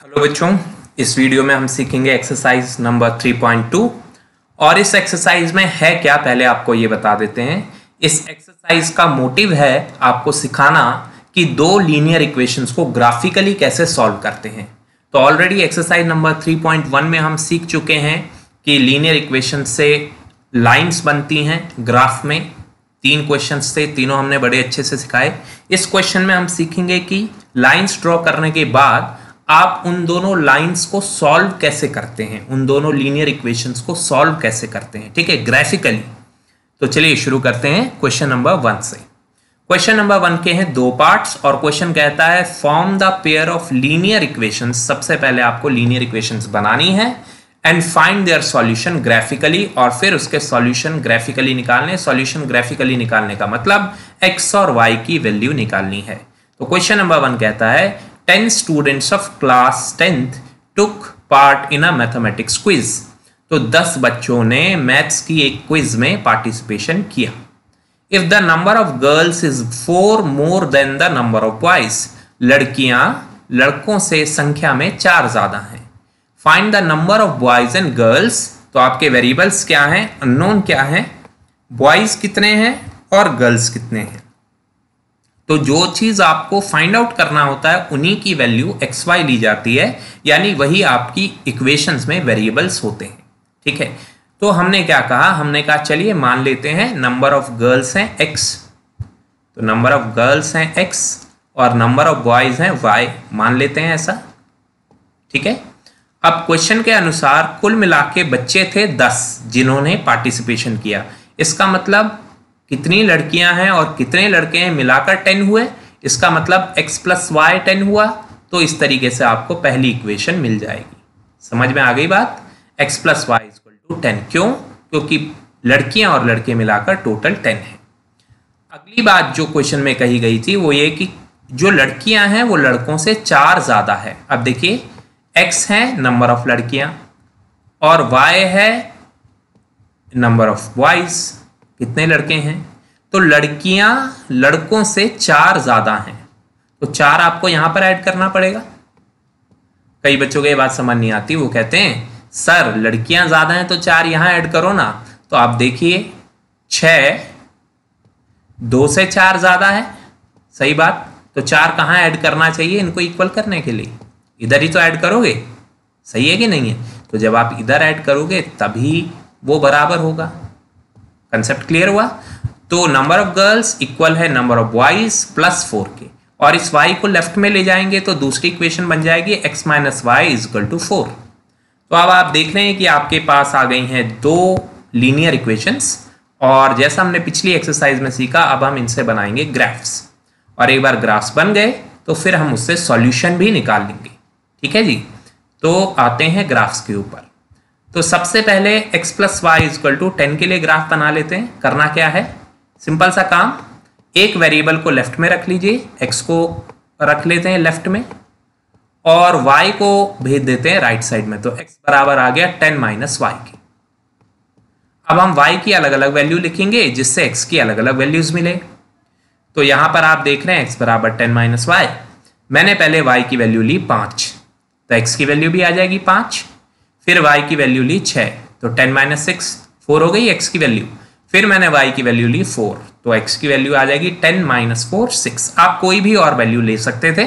Hello बच्चों, इस video में हम सीखेंगे एक्सरसाइज नंबर 3.2 और इस एक्सरसाइज में है क्या पहले आपको ये बता देते हैं। इस एक्सरसाइज का मोटिव है आपको सिखाना कि दो लीनियर इक्वेशंस को ग्राफिकली कैसे सॉल्व करते हैं। तो ऑलरेडी एक्सरसाइज नंबर 3.1 में हम सीख चुके हैं कि लीनियर इक्वेशन से लाइंस बनती हैं ग्राफ में। 3 क्वेश्चंस थे, तीनों हमने बड़े अच्छे से सिखाए। इस क्वेश्चन में हम सीखेंगे कि लाइंस ड्रॉ करने के बाद आप उन दोनों लाइंस को सॉल्व कैसे करते हैं, उन दोनों लीनियर इक्वेशंस को सॉल्व कैसे करते हैं, ठीक है, ग्राफिकली। तो चलिए शुरू करते हैं क्वेश्चन नंबर 1 से। क्वेश्चन नंबर 1 के हैं 2 पार्ट्स और क्वेश्चन कहता है form the pair of linear equations. सबसे पहले आपको लीनियर इक्वेशंस बनानी है and find their solution graphically, और फिर उसके सॉल्यूशन ग्राफिकली निकालने। सॉल्यूशन ग्राफिकली निकालने का मतलब x और y की वैल्यू निकालनी है। तो क्वेश्चन नंबर 1 कहता है 10 students of class 10th took part in a mathematics quiz। तो 10 बच्चों ने मैथ्स की एक क्विज में पार्टिसिपेशन किया। If the number of girls is 4 more than the number of boys, लड़कियां लड़कों से संख्या में 4 ज्यादा हैं। Find the number of boys and girls, तो आपके वेरिएबल्स क्या हैं, अननोन क्या हैं, बॉयज कितने हैं और गर्ल्स कितने हैं। तो जो चीज आपको फाइंड आउट करना होता है उन्हीं की वैल्यू एक्स वाई ली जाती है, यानी वही आपकी इक्वेशंस में वेरिएबल्स होते हैं, ठीक है। तो हमने क्या कहा, हमने कहा चलिए मान लेते हैं नंबर ऑफ गर्ल्स हैं एक्स, तो नंबर ऑफ गर्ल्स हैं एक्स और नंबर ऑफ बॉयज हैं वाई, मान लेते हैं ऐसा, ठीक है। अब क्वेश्चन के अनुसार कुल मिला के बच्चे थे 10 जिन्होंने पार्टिसिपेशन किया। इसका मतलब कितनी लड़कियां हैं और कितने लड़के हैं मिलाकर 10 हुए। इसका मतलब x + y 10 हुआ। तो इस तरीके से आपको पहली इक्वेशन मिल जाएगी। समझ में आ गई बात, x + y = 10। क्यों? क्योंकि लड़कियां और लड़के मिलाकर टोटल 10 है। अगली बात जो क्वेश्चन में कही गई थी वो ये कि जो लड़कियां हैं वो लड़कों से 4 ज्यादा है। अब देखिए x है नंबर ऑफ लड़कियां और y है नंबर ऑफ बॉयज, कितने लड़के हैं। तो लड़कियां लड़कों से 4 ज्यादा हैं, तो 4 आपको यहां पर ऐड करना पड़ेगा। कई बच्चों को ये बात समझ नहीं आती, वो कहते हैं सर लड़कियां ज्यादा हैं तो 4 यहां ऐड करो ना। तो आप देखिए 6 2 से 4 ज्यादा है, सही बात। तो 4 कहां ऐड करना चाहिए इनको इक्वल करने के लिए, इधर ही तो ऐड करोगे, सही है कि नहीं है। तो जब आप इधर ऐड करोगे तभी वो बराबर होगा। कंसेप्ट क्लियर हुआ। तो नंबर ऑफ गर्ल्स इक्वल है नंबर ऑफ बॉयज +4 के, और इस y को लेफ्ट में ले जाएंगे तो दूसरी इक्वेशन बन जाएगी x - y = 4। तो अब आप देख रहे हैं कि आपके पास आ गई हैं 2 लीनियर इक्वेशंस, और जैसा हमने पिछली एक्सरसाइज में सीखा अब हम इनसे बनाएंगे ग्राफ्स, और एक बार ग्राफ्स बन गए तो फिर हम उससे सॉल्यूशन भी निकाल लेंगे, ठीक है जी। तो आते हैं ग्राफ्स के ऊपर। तो सबसे पहले x + y = 10 के लिए ग्राफ बना लेते हैं। करना क्या है, सिंपल सा काम, एक वेरिएबल को लेफ्ट में रख लीजिए, x को रख लेते हैं लेफ्ट में और y को भेज देते हैं राइट साइड में। तो x बराबर आ गया 10 - y के। अब हम y की अलग अलग वैल्यू लिखेंगे जिससे x की अलग अलग वैल्यूज मिले। तो यहां पर आप देख रहे हैं x बराबर 10 - y। मैंने पहले y की वैल्यू ली 5, तो x की वैल्यू भी आ जाएगी 5। फिर y की वैल्यू ली 6, तो 10 - 6 4 हो गई x की वैल्यू। फिर मैंने y की वैल्यू ली 4, तो x की वैल्यू आ जाएगी 10 - 4 6। आप कोई भी और वैल्यू ले सकते थे,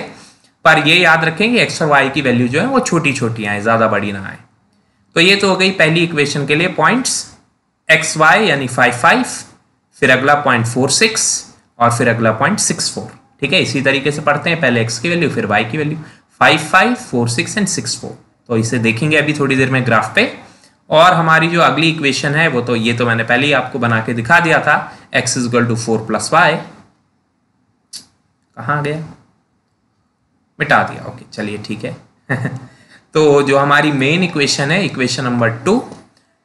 पर ये याद रखें कि x और y की वैल्यू जो है वो छोटी छोटी आए, ज्यादा बड़ी ना आए। तो ये तो हो गई पहली इक्वेशन के लिए पॉइंट्स, x y यानी 5 5, फिर अगला पॉइंट 4 6 और फिर अगला पॉइंट 6 4, ठीक है। इसी तरीके से पढ़ते हैं, पहले x की वैल्यू फिर y की वैल्यू, 5 5 4 6 एंड 6 4। तो इसे देखेंगे अभी थोड़ी देर में ग्राफ पे। और हमारी जो अगली इक्वेशन है वो तो ये तो मैंने पहले ही आपको बना के दिखा दिया था, x = 4 + y। कहाँ गया, मिटा दिया, ओके चलिए ठीक है। तो जो हमारी मेन इक्वेशन है, इक्वेशन नंबर 2,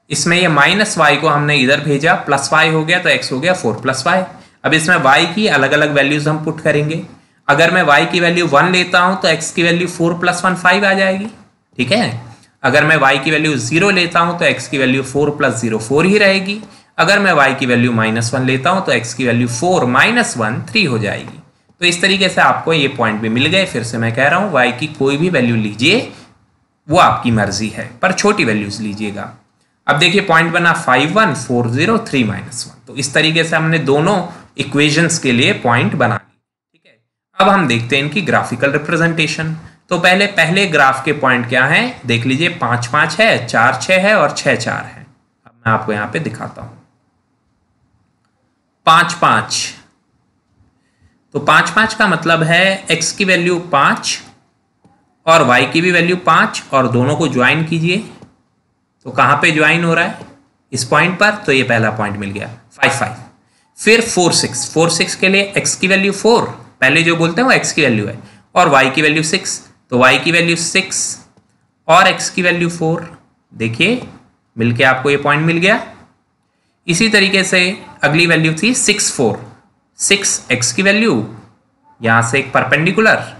इसमें ये -y को हमने इधर भेजा, +y हो गया, तो x हो गया 4 + y। अब इसमें y की अलग अलग वैल्यूज हम पुट करेंगे। अगर मैं y की वैल्यू 1 लेता हूं तो x की वैल्यू 4 + 1 5 आ जाएगी, ठीक है। अगर मैं y की वैल्यू 0 लेता हूं तो x की वैल्यू 4 + 0 4 ही रहेगी। अगर मैं y की वैल्यू -1 लेता हूं तो x की वैल्यू 4 - 1 3 हो जाएगी। तो इस तरीके से आपको ये पॉइंट भी मिल गए। फिर से मैं कह रहा हूं y की कोई भी वैल्यू लीजिए वो आपकी मर्जी है, पर छोटी वैल्यूज लीजिएगा। अब देखिए पॉइंट बना 51403-1। तो इस तरीके से हमने दोनों इक्वेशंस के लिए पॉइंट बना ली। ठीक है, अब हम देखते हैं इनकी ग्राफिकल रिप्रेजेंटेशन। तो पहले ग्राफ के पॉइंट क्या हैं देख लीजिए, 5 5 है, 4 6 है और 6 4 है। अब मैं आपको यहां पे दिखाता हूं 5 5। तो 5 5 का मतलब है x की वैल्यू 5 और y की भी वैल्यू 5 और दोनों को ज्वाइन कीजिए। तो कहां पे ज्वाइन हो रहा है, इस पॉइंट पर। तो ये पहला पॉइंट मिल गया 5 5। फिर 4 6, 4 6 के लिए x की वैल्यू 4, पहले जो बोलते हैं वो x की वैल्यू है, और y की वैल्यू 6। तो y की वैल्यू 6 और x की वैल्यू 4। देखिए मिलके आपको ये पॉइंट मिल गया। इसी तरीके से अगली वैल्यू थी 6 4, 6 x की वैल्यू, यहां से एक परपेंडिकुलर,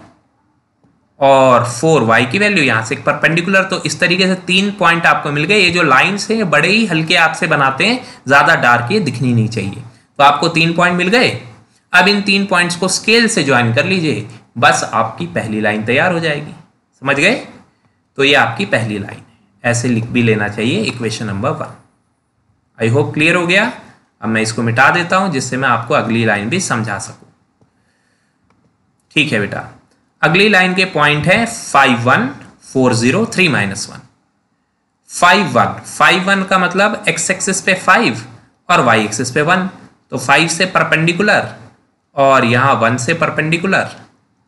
और 4 y की वैल्यू, यहां से एक परपेंडिकुलर। तो इस तरीके से 3 पॉइंट आपको मिल गए। ये जो लाइंस हैं बड़े ही हल्के आपसे बनाते हैं, ज्यादा डार्क ये दिखनी नहीं चाहिए। तो आपको 3 पॉइंट मिल गए। अब इन 3 पॉइंट्स को स्केल से ज्वाइन कर लीजिए, बस आपकी पहली लाइन तैयार हो जाएगी। समझ गए? तो ये आपकी पहली लाइन है। ऐसे लिख भी लेना चाहिए equation number 1। I hope clear हो गया। अब मैं इसको मिटा देता हूं जिससे मैं आपको अगली लाइन भी समझा सकूं। ठीक है बेटा, अगली लाइन के पॉइंट है 51403-1। 5 1 का मतलब x एक्सिस पे 5 और y एक्सिस पे 1। तो 5 से परपेंडिकुलर और यहां 1 से परपेंडिकुलर।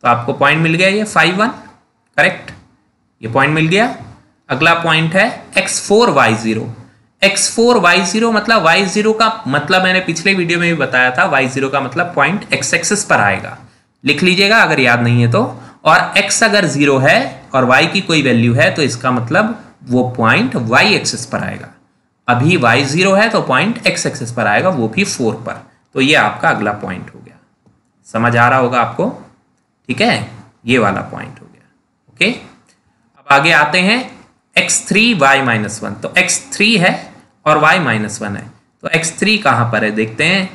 तो आपको पॉइंट मिल गया ये 5 1, करेक्ट, ये पॉइंट मिल गया। अगला पॉइंट है x4y0। x4y0 मतलब y0 का मतलब मैंने पिछले वीडियो में भी बताया था, y0 का मतलब पॉइंट x एक्सिस पर आएगा। लिख लीजिएगा अगर याद नहीं है तो। और x अगर 0 है और y की कोई वैल्यू है तो इसका मतलब वो पॉइंट y एक्सिस पर आएगा। अभी y 0 है तो पॉइंट x एक्सिस पर आएगा, वो भी 4 पर। तो ये आपका अगला पॉइंट हो गया। समझ आ रहा होगा आपको? ठीक है, ये वाला पॉइंट हो गया। ओके, अब आगे आते हैं x3y-1। तो x3 है और y-1 है। तो x3 कहां पर है देखते हैं।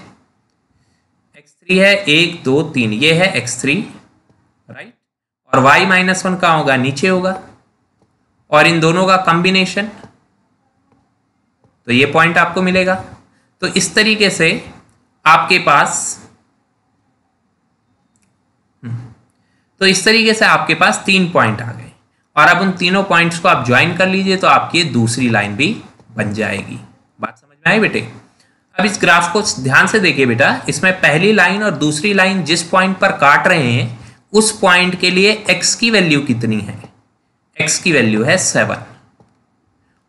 x3 है 1 2 3, ये है x3, राइट। और y-1 कहां होगा, नीचे होगा, और इन दोनों का कॉम्बिनेशन। तो ये पॉइंट आपको मिलेगा। तो इस तरीके से आपके पास आपके पास 3 पॉइंट आ गए। और अब उन तीनों पॉइंट्स को आप ज्वाइन कर लीजिए तो आपकी दूसरी लाइन भी बन जाएगी। बात समझ में आई बेटे? अब इस ग्राफ को ध्यान से देखिए बेटा, इसमें पहली लाइन और दूसरी लाइन जिस पॉइंट पर काट रहे हैं उस पॉइंट के लिए x की वैल्यू कितनी है। x की वैल्यू है 7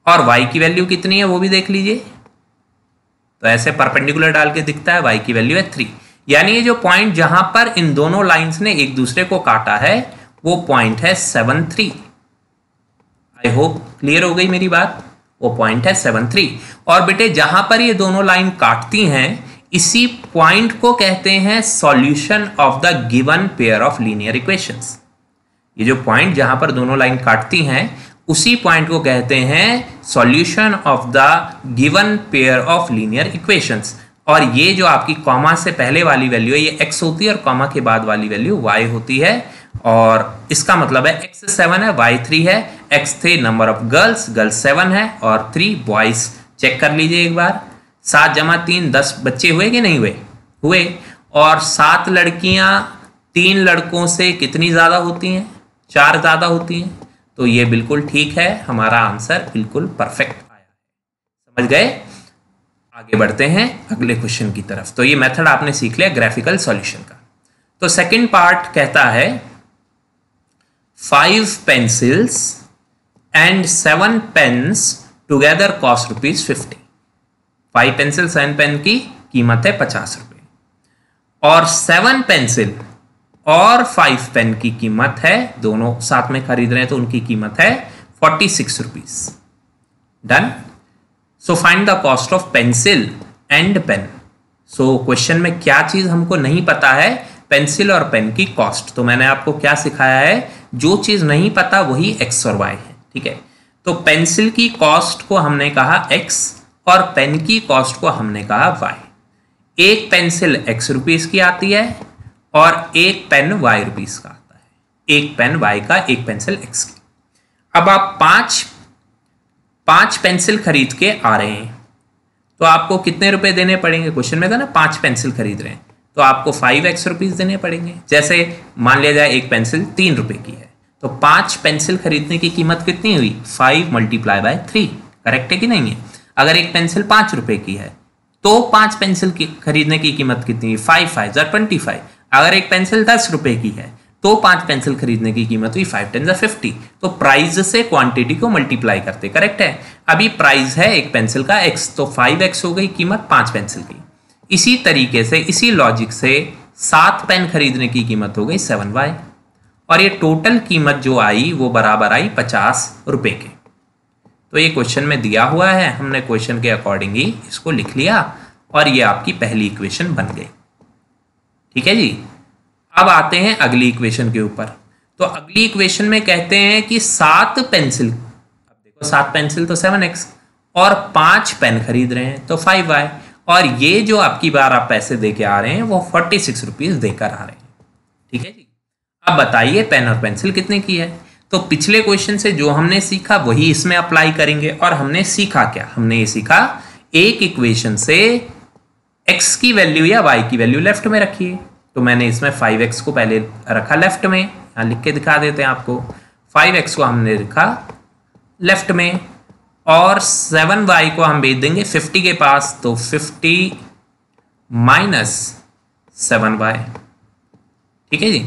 और y की वैल्यू कितनी है वो भी देख लीजिए। तो ऐसे परपेंडिकुलर डाल के दिखता है, y की वैल्यू है 3। यानी ये जो पॉइंट जहां पर इन दोनों लाइंस ने एक दूसरे को काटा है वो पॉइंट है 7 3। आई होप क्लियर हो गई मेरी बात। वो पॉइंट है 7 3। और बेटे जहां पर ये दोनों लाइन काटती हैं इसी पॉइंट को कहते हैं solution of the given pair of linear equations. ये जो पॉइंट जहां पर दोनों लाइन काटती हैं उसी पॉइंट को कहते हैं solution of the given pair of linear equations. और ये जो आपकी कॉमा से पहले वाली वैल्यू है ये x होती है और कॉमा के बाद वाली वैल्यू y होती है। और इसका मतलब है x 7 है, y 3 है, x थे नंबर ऑफ गर्ल्स, गर्ल्स 7 है और 3 बॉयज। चेक कर लीजिए एक बार, 7 जमा 3 10 बच्चे हुए कि नहीं हुए? हुए। और 7 लड़कियां 3 लड़कों से कितनी ज्यादा होती हैं? 4 ज्यादा होती हैं। तो ये बिल्कुल ठीक है, हमारा आंसर बिल्कुल परफेक्ट आया। समझ गए? आगे बढ़ते हैं अगले क्वेश्चन की तरफ। तो ये मेथड आपने सीख लिया ग्राफिकल सॉल्यूशन का। तो सेकंड पार्ट कहता है 5 pencils and 7 pens together cost ₹50। 5 pencil 7 pen की कीमत है 50 रुपए और 7 पेंसिल और 5 पेन की कीमत है, दोनों साथ में खरीद रहे हैं तो उनकी कीमत है 46 rupees. Done. So find the cost of pencil and pen. So question में क्या चीज हमको नहीं पता है, पेंसिल और पेन की कॉस्ट। तो मैंने आपको क्या सिखाया है, जो चीज नहीं पता वही x और y है। ठीक है, तो पेंसिल की कॉस्ट को हमने कहा x और पेन की कॉस्ट को हमने कहा y। एक पेंसिल x रुपीस की आती है और एक पेन y रुपीस का आता है। एक पेन y का, एक पेंसिल x की। अब आप पांच पेंसिल खरीद के आ रहे हैं, तो आपको कितने रुपए देने पड़ेंगे? क्वेश्चन में था ना 5 पेंसिल खरीद रहे हैं, तो आपको 5x रुपीज देने पड़ेंगे। जैसे मान लिया जाए एक पेंसिल 3 रुपए की है, तो 5 पेंसिल खरीदने की कीमत कितनी हुई? 5 × 3। करेक्ट है कि नहीं है? अगर एक पेंसिल 5 रुपए की है तो 5 पेंसिल की खरीदने की कीमत कितनी हुई? 5 × 5 = 25। अगर एक पेंसिल 10 रुपए की है तो 5 पेंसिल खरीदने की कीमत हुई 5 × 10 = 50। तो प्राइस से क्वांटिटी को मल्टीप्लाई करते। करेक्ट है? अभी प्राइस है एक पेंसिल का x, तो 5x हो गई कीमत 5 पेंसिल की। इसी तरीके से, इसी लॉजिक से 7 पेन खरीदने की कीमत हो गई 7y, और ये टोटल कीमत जो आई वो बराबर आई 50 रुपए के। तो ये क्वेश्चन में दिया हुआ है, हमने क्वेश्चन के अकॉर्डिंग ही इसको लिख लिया और ये आपकी पहली इक्वेशन बन गई। ठीक है जी। अब आते हैं अगली इक्वेशन के ऊपर। तो अगली इक्वेशन में कहते हैं कि 7 पेंसिल, अब देखो 7 पेंसिल तो 7x, और 5 पेन खरीद रहे हैं तो 5y, और ये जो आपकी बार आप पैसे दे के आ रहे हैं वो 46 रुपीज देकर आ रहे हैं। ठीक है जी। अब बताइए पेन और पेंसिल कितने की है? तो पिछले क्वेश्चन से जो हमने सीखा वही इसमें अप्लाई करेंगे। और हमने सीखा क्या? हमने ये सीखा एक इक्वेशन से x की वैल्यू या y की वैल्यू लेफ्ट में रखिए। तो मैंने इसमें 5x को पहले रखा लेफ्ट में, यहाँ लिख के दिखा देते हैं आपको। 5x को हमने रखा लेफ्ट में और 7y को हम भेज देंगे 50 के पास, तो 50 - 7y। ठीक है जी।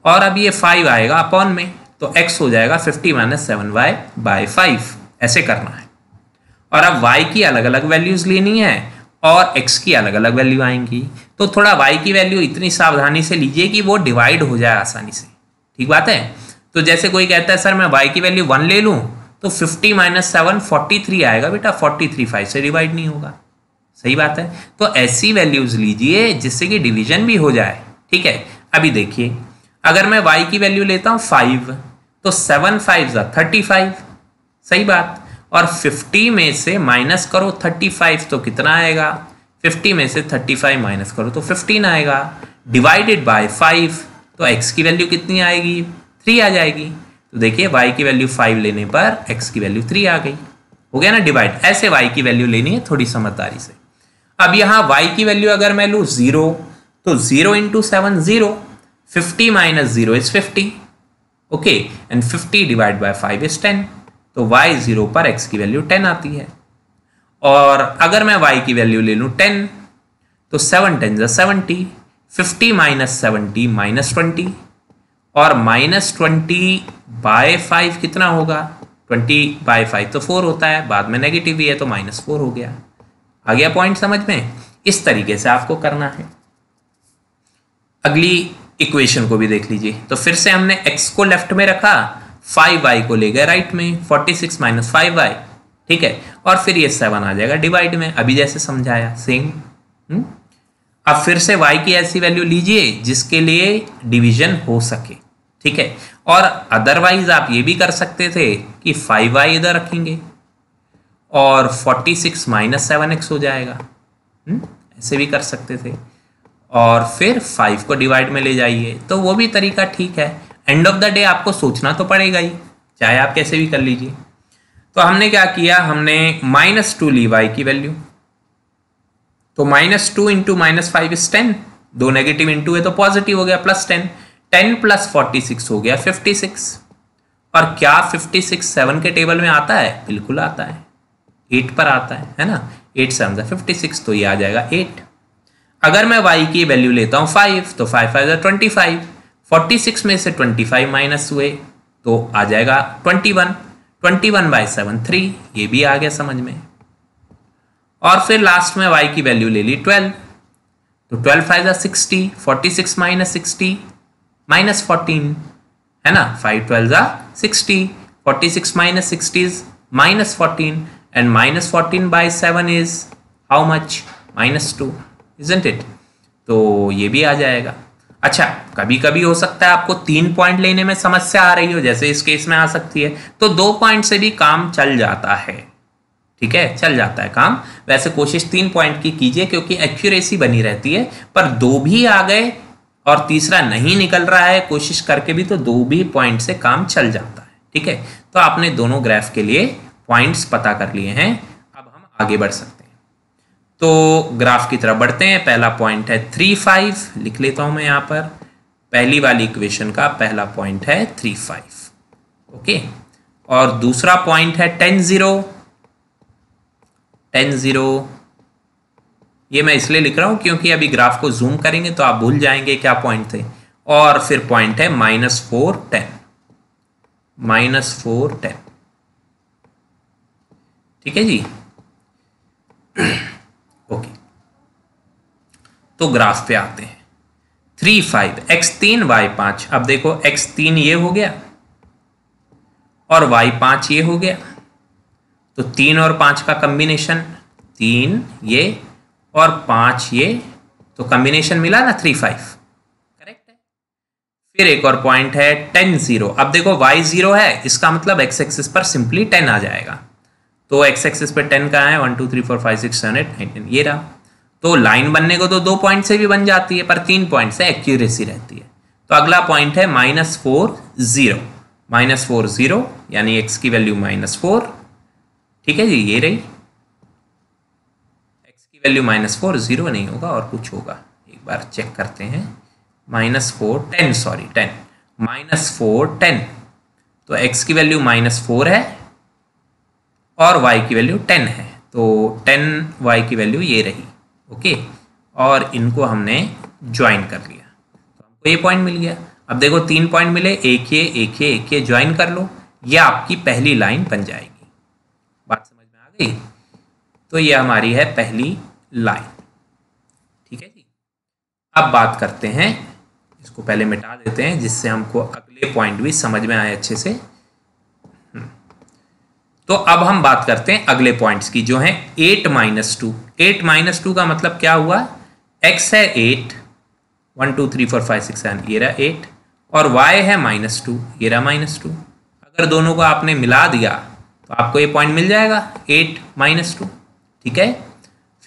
और अब ये 5 आएगा अपॉन में, तो x हो जाएगा 50 - 7y/5। ऐसे करना है। और अब y की अलग अलग वैल्यूज लेनी है और x की अलग अलग वैल्यू आएंगी। तो थोड़ा y की वैल्यू इतनी सावधानी से लीजिए कि वो डिवाइड हो जाए आसानी से। ठीक बात है? तो जैसे कोई कहता है सर मैं y की वैल्यू 1 ले लूं, तो 50 - 7 43 आएगा बेटा। 43 5 से डिवाइड नहीं होगा। सही बात है? तो ऐसी वैल्यूज लीजिए जिससे कि डिवीजन भी हो जाए। ठीक है। अभी देखिए, अगर मैं y की वैल्यू लेता हूं 5, तो 7 5 = 35। सही बात। और 50 में से माइनस करो 35 तो कितना आएगा? 50 में से 35 माइनस करो तो 15 आएगा। डिवाइडेड बाय 5, तो x की वैल्यू कितनी आएगी? 3 आ जाएगी। तो देखिए y की वैल्यू 5 लेने पर x की वैल्यू 3 आ गई। हो गया ना डिवाइड? ऐसे y की वैल्यू लेनी है थोड़ी समझदारी से। अब यहाँ y की वैल्यू अगर मैं लूँ 0, तो 0 × 7 0, 50 - 0 = 50। Okay, and 50 divide by 5 = 10। तो y0 पर x की वैल्यू 10 आती है। और अगर मैं y की वैल्यू ले लूँ 10, तो 7 10 = 70, 50 - 70 -20, और -20/5 कितना होगा? 20/5 तो 4 होता है, बाद में नेगेटिव भी है तो -4 हो गया। आ गया पॉइंट समझ में? इस तरीके से आपको करना है। अगली इक्वेशन को भी देख लीजिए। तो फिर से हमने x को लेफ्ट में रखा, 5y को ले गए राइट में, 46 - 5y। ठीक है। और फिर ये 7 आ जाएगा डिवाइड में, अभी जैसे समझाया सेम। अब फिर से y की ऐसी वैल्यू लीजिए जिसके लिए डिवीजन हो सके। ठीक है। और अदरवाइज आप ये भी कर सकते थे कि 5y इधर रखेंगे और 46 - 7x हो जाएगा। ऐसे भी कर सकते थे। और फिर 5 को डिवाइड में ले जाइए, तो वो भी तरीका ठीक है। एंड ऑफ द डे आपको सोचना तो पड़ेगा ही, चाहे आप कैसे भी कर लीजिए। तो हमने क्या किया? हमने -2 ली y की वैल्यू, तो -2 × -5 = 10। 2 नेगेटिव इंटू है तो पॉजिटिव हो गया, +10। 10 + 46 हो गया 56। और क्या 56 7 के टेबल में आता है? बिल्कुल आता है, 8 पर आता है ना। 8 7 = 56, तो ये आ जाएगा 8। अगर मैं y की वैल्यू लेता हूँ 5, तो 5 5 = 25। 46 में से 25 माइनस हुए तो आ जाएगा 21। 21/7 3, ये भी आ गया समझ में। और फिर लास्ट में y की वैल्यू ले ली 12, तो 12 5 = 60। 46 - 60 -14 है ना। 5 12 = 60। 46 - 60 is -14, and -14/7 is how much? -2, isn't it? तो ये भी आ जाएगा। अच्छा, कभी कभी हो सकता है आपको 3 पॉइंट लेने में समस्या आ रही हो, जैसे इस केस में आ सकती है, तो 2 पॉइंट से भी काम चल जाता है। ठीक है, चल जाता है काम। वैसे कोशिश 3 पॉइंट की कीजिए क्योंकि एक्यूरेसी बनी रहती है, पर 2 भी आ गए और तीसरा नहीं निकल रहा है कोशिश करके भी, तो 2 भी पॉइंट से काम चल जाता है। ठीक है, तो आपने दोनों ग्राफ के लिए पॉइंट्स पता कर लिए हैं। अब हम आगे बढ़ सकते हैं। तो ग्राफ की तरफ बढ़ते हैं। पहला पॉइंट है 3, 5, लिख लेता हूं मैं यहाँ पर। पहली वाली इक्वेशन का पहला पॉइंट है 3, 5, ओके। और दूसरा पॉइंट है 10, 0, 10, 0। ये मैं इसलिए लिख रहा हूं क्योंकि अभी ग्राफ को जूम करेंगे तो आप भूल जाएंगे क्या पॉइंट थे। और फिर पॉइंट है -4, 10, -4, 10, ठीक है जी। ओके, तो ग्राफ पे आते हैं। 3, 5, x3, y5। अब देखो x3 ये हो गया और y5 ये हो गया, तो 3 और 5 का कॉम्बिनेशन, 3 ये और 5 ये, तो कॉम्बिनेशन मिला ना 3, 5, करेक्ट है। फिर एक और पॉइंट है 10, 0। अब देखो y 0 है, इसका मतलब x एक्सिस पर सिंपली 10 आ जाएगा। तो x एक्सिस पर 10 कहाँ है? 1 2 3 4 5 6 7 8 9 10, ये रहा। तो लाइन बनने को तो 2 पॉइंट से भी बन जाती है, पर 3 पॉइंट से एक्यूरेसी रहती है। तो अगला पॉइंट है -4, 0, -4, 0, यानी x की वैल्यू -4, ठीक है जी, ये रही। x की वैल्यू -4, 0 नहीं होगा और कुछ होगा, एक बार चेक करते हैं। -4, 10, सॉरी 10, -4, 10, तो x की वैल्यू -4 है और y की वैल्यू 10 है, तो 10y की वैल्यू ये रही, ओके। और इनको हमने ज्वाइन कर लिया तो हमको ये पॉइंट मिल गया। अब देखो 3 पॉइंट मिले, एक ये, एक ये, एक ये, ज्वाइन कर लो, ये आपकी पहली लाइन बन जाएगी। बात समझ में आ गई? तो ये हमारी है पहली लाइन, ठीक है जी। अब बात करते हैं, इसको पहले मिटा देते हैं जिससे हमको अगले पॉइंट भी समझ में आए अच्छे से। तो अब हम बात करते हैं अगले पॉइंट्स की, जो है 8 - 2। 8 - 2 का मतलब क्या हुआ? x है 8, 1 2 3 4 5 6 7, ये रहा 8, और y है -2, ये रहा -2। अगर दोनों को आपने मिला दिया तो आपको ये पॉइंट मिल जाएगा 8 - 2, ठीक है।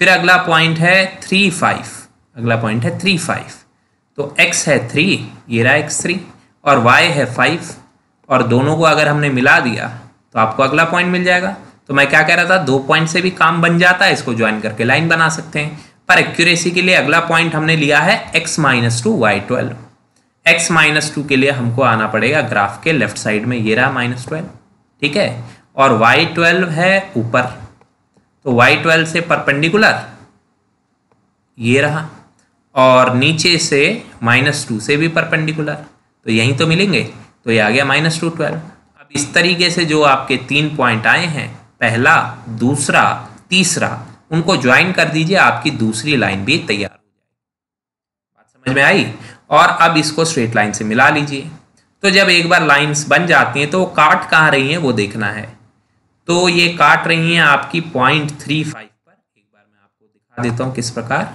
फिर अगला पॉइंट है 3, 5, अगला पॉइंट है 3, 5, तो x है 3, ये रहा x3, और y है 5, और दोनों को अगर हमने मिला दिया तो आपको अगला पॉइंट मिल जाएगा। तो मैं क्या कह रहा था, 2 पॉइंट से भी काम बन जाता है, इसको ज्वाइन करके लाइन बना सकते हैं। पर एक्यूरेसी के लिए अगला पॉइंट हमने लिया है x - 2, y 12। x - 2 के लिए हमको आना पड़ेगा ग्राफ के लेफ्ट साइड में, ये रहा -12, ठीक है, और y 12 है ऊपर, तो y 12 से परपेंडिकुलर ये रहा, और नीचे से -2 से भी परपेंडिकुलर, तो यहीं तो मिलेंगे, तो ये आ गया -2, 12। अब इस तरीके से जो आपके 3 पॉइंट आए हैं, पहला, दूसरा, तीसरा, उनको ज्वाइन कर दीजिए, आपकी दूसरी लाइन भी तैयार हो जाएगी। बात समझ में आई? और अब इसको स्ट्रेट लाइन से मिला लीजिए। तो जब एक बार लाइंस बन जाती हैं तो वो काट कहाँ रही हैं वो देखना है। तो ये काट रही हैं आपकी पॉइंट 3, 5 पर। एक बार मैं आपको दिखा देता हूँ किस प्रकार।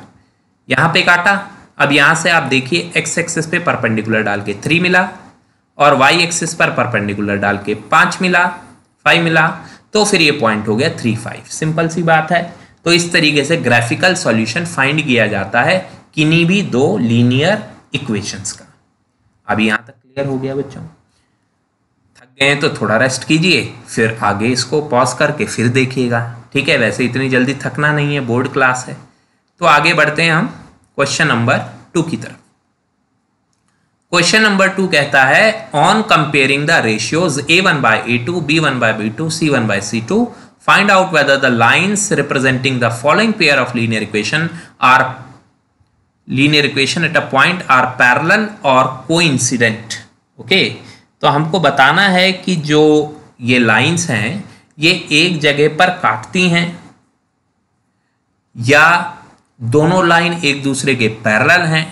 यहाँ पे काटा, अब यहाँ से आप देखिए x एक्सिस पे परपेंडिकुलर डाल के 3 मिला, और y एक्सिस पर परपेंडिकुलर डाल के 5 मिला, 5 मिला, तो फिर ये पॉइंट हो गया 3, 5। सिंपल सी बात है। तो इस तरीके से ग्राफिकल सॉल्यूशन फाइंड किया जाता है किन्हीं भी 2 लीनियर इक्वेशंस का। अभी यहाँ तक क्लियर हो गया बच्चों? थक गए तो थोड़ा रेस्ट कीजिए, फिर आगे इसको पॉज करके फिर देखिएगा, ठीक है। वैसे इतनी जल्दी थकना नहीं है, बोर्ड क्लास है। तो आगे बढ़ते हैं हम क्वेश्चन नंबर 2 की तरफ। क्वेश्चन नंबर 2 कहता है, on comparing the ratios a1/a2, b1/b2, c1/c2, find out whether the lines representing the following pair of linear equation at a point are parallel or coincident। Okay, तो हमको बताना है कि जो ये लाइंस हैं ये एक जगह पर काटती हैं, या दोनों लाइन एक दूसरे के पैरेलल हैं,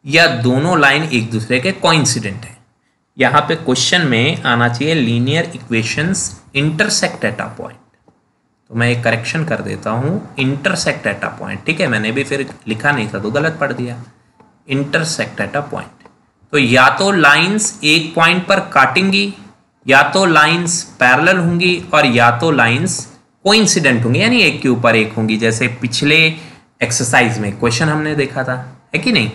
या दोनों लाइन एक दूसरे के कोइंसिडेंट हैं। यहाँ पे क्वेश्चन में आना चाहिए linear equations intersect at a point. तो मैं एक करेक्शन कर देता हूँ, इंटरसेक्ट एट अ पॉइंट, ठीक है। मैंने भी फिर लिखा नहीं था तो गलत पढ़ दिया, इंटरसेक्ट एट अ पॉइंट। तो या तो लाइंस एक पॉइंट पर काटेंगी, या तो लाइंस पैरेलल होंगी, और या तो लाइंस कोइंसिडेंट होंगी, यानी एक के ऊपर एक होंगी, जैसे पिछले एक्सरसाइज में क्वेश्चन हमने देखा था, है कि नहीं।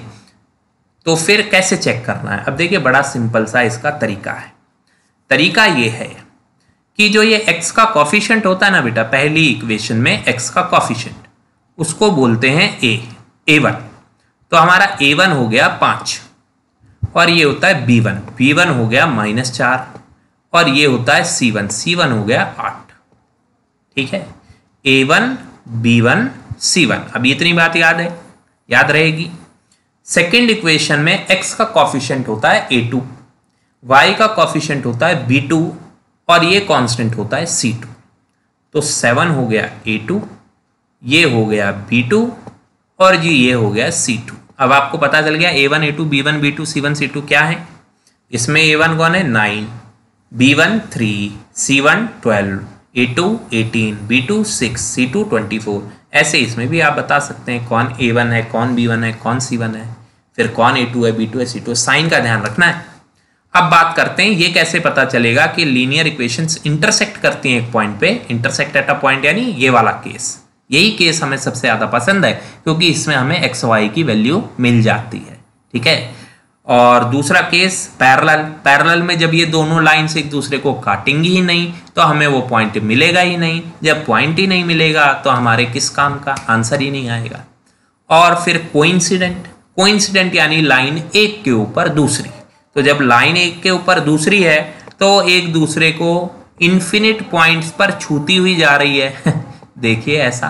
तो फिर कैसे चेक करना है? अब देखिए, बड़ा सिंपल सा इसका तरीका है। तरीका ये है कि जो ये x का कॉफिशिएंट होता है ना बेटा, पहली इक्वेशन में x का कॉफिशिएंट, उसको बोलते हैं a1। तो हमारा a1 हो गया 5 और ये होता है b1 हो गया -4 और ये होता है c1 हो गया 8। ठीक है, a1 b1 c1। अभी इतनी बात याद रहेगी। सेकेंड इक्वेशन में x का कॉफिशिएंट होता है a2, y का कॉफिशिएंट होता है b2 और ये कांस्टेंट होता है c2। तो 7 हो गया a2, ये हो गया b2 और जी ये हो गया c2। अब आपको पता चल गया a1 a2 b1 b2 c1 c2 क्या है। इसमें a1 कौन है 9, b1 3, c1 12, a2 18, b2 6, c2 24। ऐसे इसमें भी आप बता सकते हैं कौन a1 है, कौन b1 है, कौन c1 है, फिर कौन a2 है, b2 है, c2 है। साइन का ध्यान रखना है। अब बात करते हैं ये कैसे पता चलेगा कि लीनियर इक्वेशंस इंटरसेक्ट करती हैं एक पॉइंट पे। इंटरसेक्ट एट अ पॉइंट यानी ये वाला केस, यही केस हमें सबसे ज़्यादा पसंद है क्योंकि इसमें हमें एक्स वाई की वैल्यू मिल जाती है। ठीक है, और दूसरा केस पैरेलल में जब ये दोनों लाइन्स एक दूसरे को काटेंगी ही नहीं तो हमें वो पॉइंट मिलेगा ही नहीं। जब पॉइंट ही नहीं मिलेगा तो हमारे किस काम का आंसर ही नहीं आएगा। और फिर कोइंसिडेंट यानी लाइन एक के ऊपर दूसरी। तो जब लाइन एक के ऊपर दूसरी है तो एक दूसरे को इन्फिनिट पॉइंट्स पर छूती हुई जा रही है देखिए ऐसा,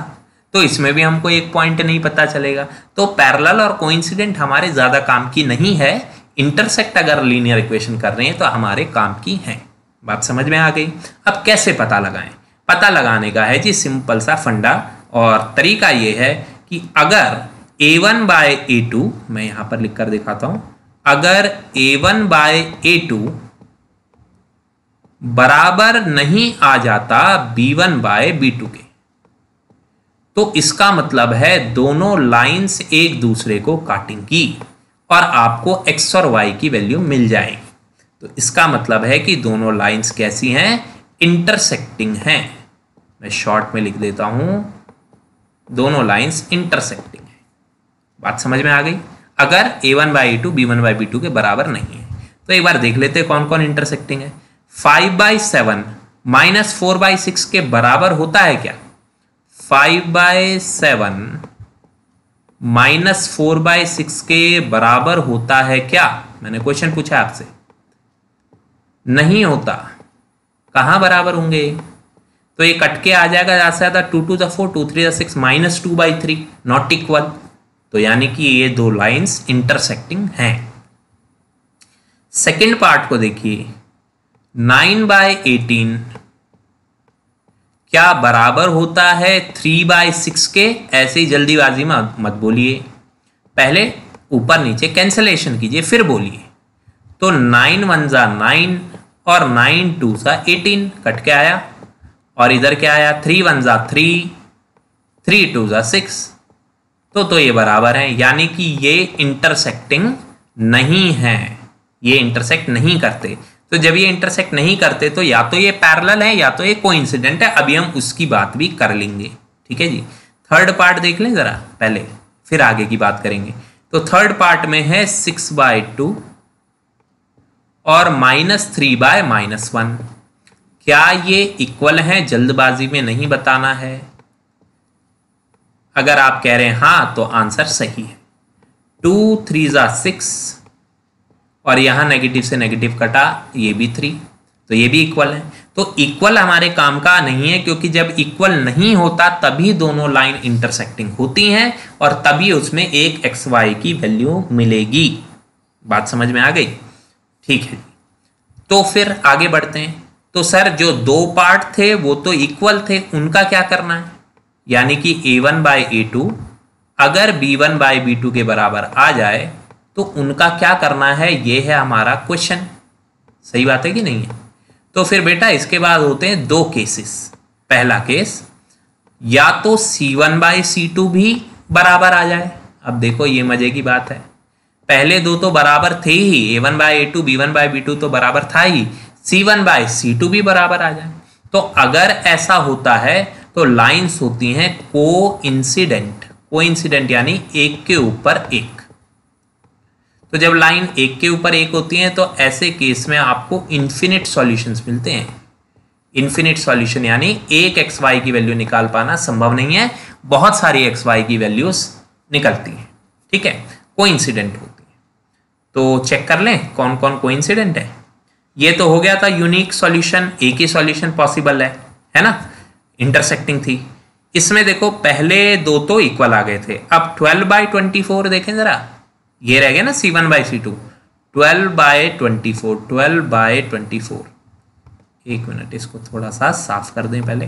तो इसमें भी हमको एक पॉइंट नहीं पता चलेगा। तो पैरेलल और कोइंसिडेंट हमारे ज़्यादा काम की नहीं है। इंटरसेक्ट अगर लीनियर इक्वेशन कर रहे हैं तो हमारे काम की है। बात समझ में आ गई। अब कैसे पता लगाएं? पता लगाने का है जी सिंपल सा फंडा, और तरीका ये है कि अगर a1 बाय a2, मैं यहाँ पर लिख कर दिखाता हूँ, अगर a1 बाय a2 बराबर नहीं आ जाता b1 बाय b2 के, तो इसका मतलब है दोनों लाइंस एक दूसरे को काटेंगी और आपको x और y की वैल्यू मिल जाएगी। तो इसका मतलब है कि दोनों लाइंस कैसी हैं? इंटरसेक्टिंग हैं। मैं शॉर्ट में लिख देता हूं, दोनों लाइंस इंटरसेक्टिंग हैं। बात समझ में आ गई। अगर a1 by a2 b1 by b2 के बराबर नहीं है तो एक बार देख लेते हैं कौन कौन इंटरसेक्टिंग है। 5/7 -4/6 के बराबर होता है क्या? 5/7 -4/6 के बराबर होता है क्या? मैंने क्वेश्चन पूछा आपसे। नहीं होता। कहां बराबर होंगे? तो ये कट के आ जाएगा ज्यादा से ज्यादा 2 to the 4 2 3 the 6 -2/3 not equal. तो यानी कि ये दो लाइंस इंटरसेक्टिंग हैं। सेकेंड पार्ट को देखिए, 9/18 क्या बराबर होता है 3/6 के? ऐसे ही जल्दीबाजी में मत बोलिए, पहले ऊपर नीचे कैंसलेशन कीजिए फिर बोलिए। तो 9 1 जा 9 और 9 2 जा 18 कट के आया, और इधर क्या आया 3 1 जा 3 3 2 जा 6। तो ये बराबर है, यानी कि ये इंटरसेक्टिंग नहीं है, ये इंटरसेक्ट नहीं करते। तो जब ये इंटरसेक्ट नहीं करते तो या तो ये पैरेलल है या तो ये कोइंसिडेंट है। अभी हम उसकी बात भी कर लेंगे। ठीक है जी। थर्ड पार्ट देख लें जरा पहले, फिर आगे की बात करेंगे। तो थर्ड पार्ट में है 6/2 और -3/-1। क्या ये इक्वल है? जल्दबाजी में नहीं बताना है। अगर आप कह रहे हैं हाँ तो आंसर सही है। 2 3 जा 6 और यहां नेगेटिव से नेगेटिव कटा, ये भी 3, तो ये भी इक्वल है। तो इक्वल हमारे काम का नहीं है, क्योंकि जब इक्वल नहीं होता तभी दोनों लाइन इंटरसेक्टिंग होती हैं और तभी उसमें एक एक्स वाई की वैल्यू मिलेगी। बात समझ में आ गई? ठीक है, तो फिर आगे बढ़ते हैं। तो सर जो दो पार्ट थे वो तो इक्वल थे, उनका क्या करना है? यानी कि a1 बाई a2 अगर b1 बाई b2 के बराबर आ जाए तो उनका क्या करना है, ये है हमारा क्वेश्चन। सही बात है कि नहीं है? तो फिर बेटा इसके बाद होते हैं दो केसेस। पहला केस, या तो c1 बाई c2 भी बराबर आ जाए। अब देखो ये मजे की बात है, पहले दो तो बराबर थे ही, a1 by a2 b1 by b2 तो बराबर था ही, c1 बाई c2 भी बराबर आ जाए। तो अगर ऐसा होता है तो लाइंस होती हैं कोइंसिडेंट यानी एक के ऊपर एक। तो जब लाइन एक के ऊपर एक होती है तो ऐसे केस में आपको इन्फिनिट सॉल्यूशंस मिलते हैं। इन्फिनिट सॉल्यूशन यानी एक एक्स वाई की वैल्यू निकाल पाना संभव नहीं है, बहुत सारी एक्स वाई की वैल्यूज निकलती हैं, ठीक है, कोइंसिडेंट होती है। तो चेक कर लें कौन कौन कोइंसिडेंट है। ये तो हो गया था यूनिक सॉल्यूशन, एक ही सॉल्यूशन पॉसिबल है ना, इंटरसेक्टिंग थी। इसमें देखो पहले दो तो इक्वल आ गए थे, अब 12/24 देखें जरा, ये रह गया ना C1/C2, 12/24, 12/24। एक मिनट इसको थोड़ा सा साफ कर दें पहले।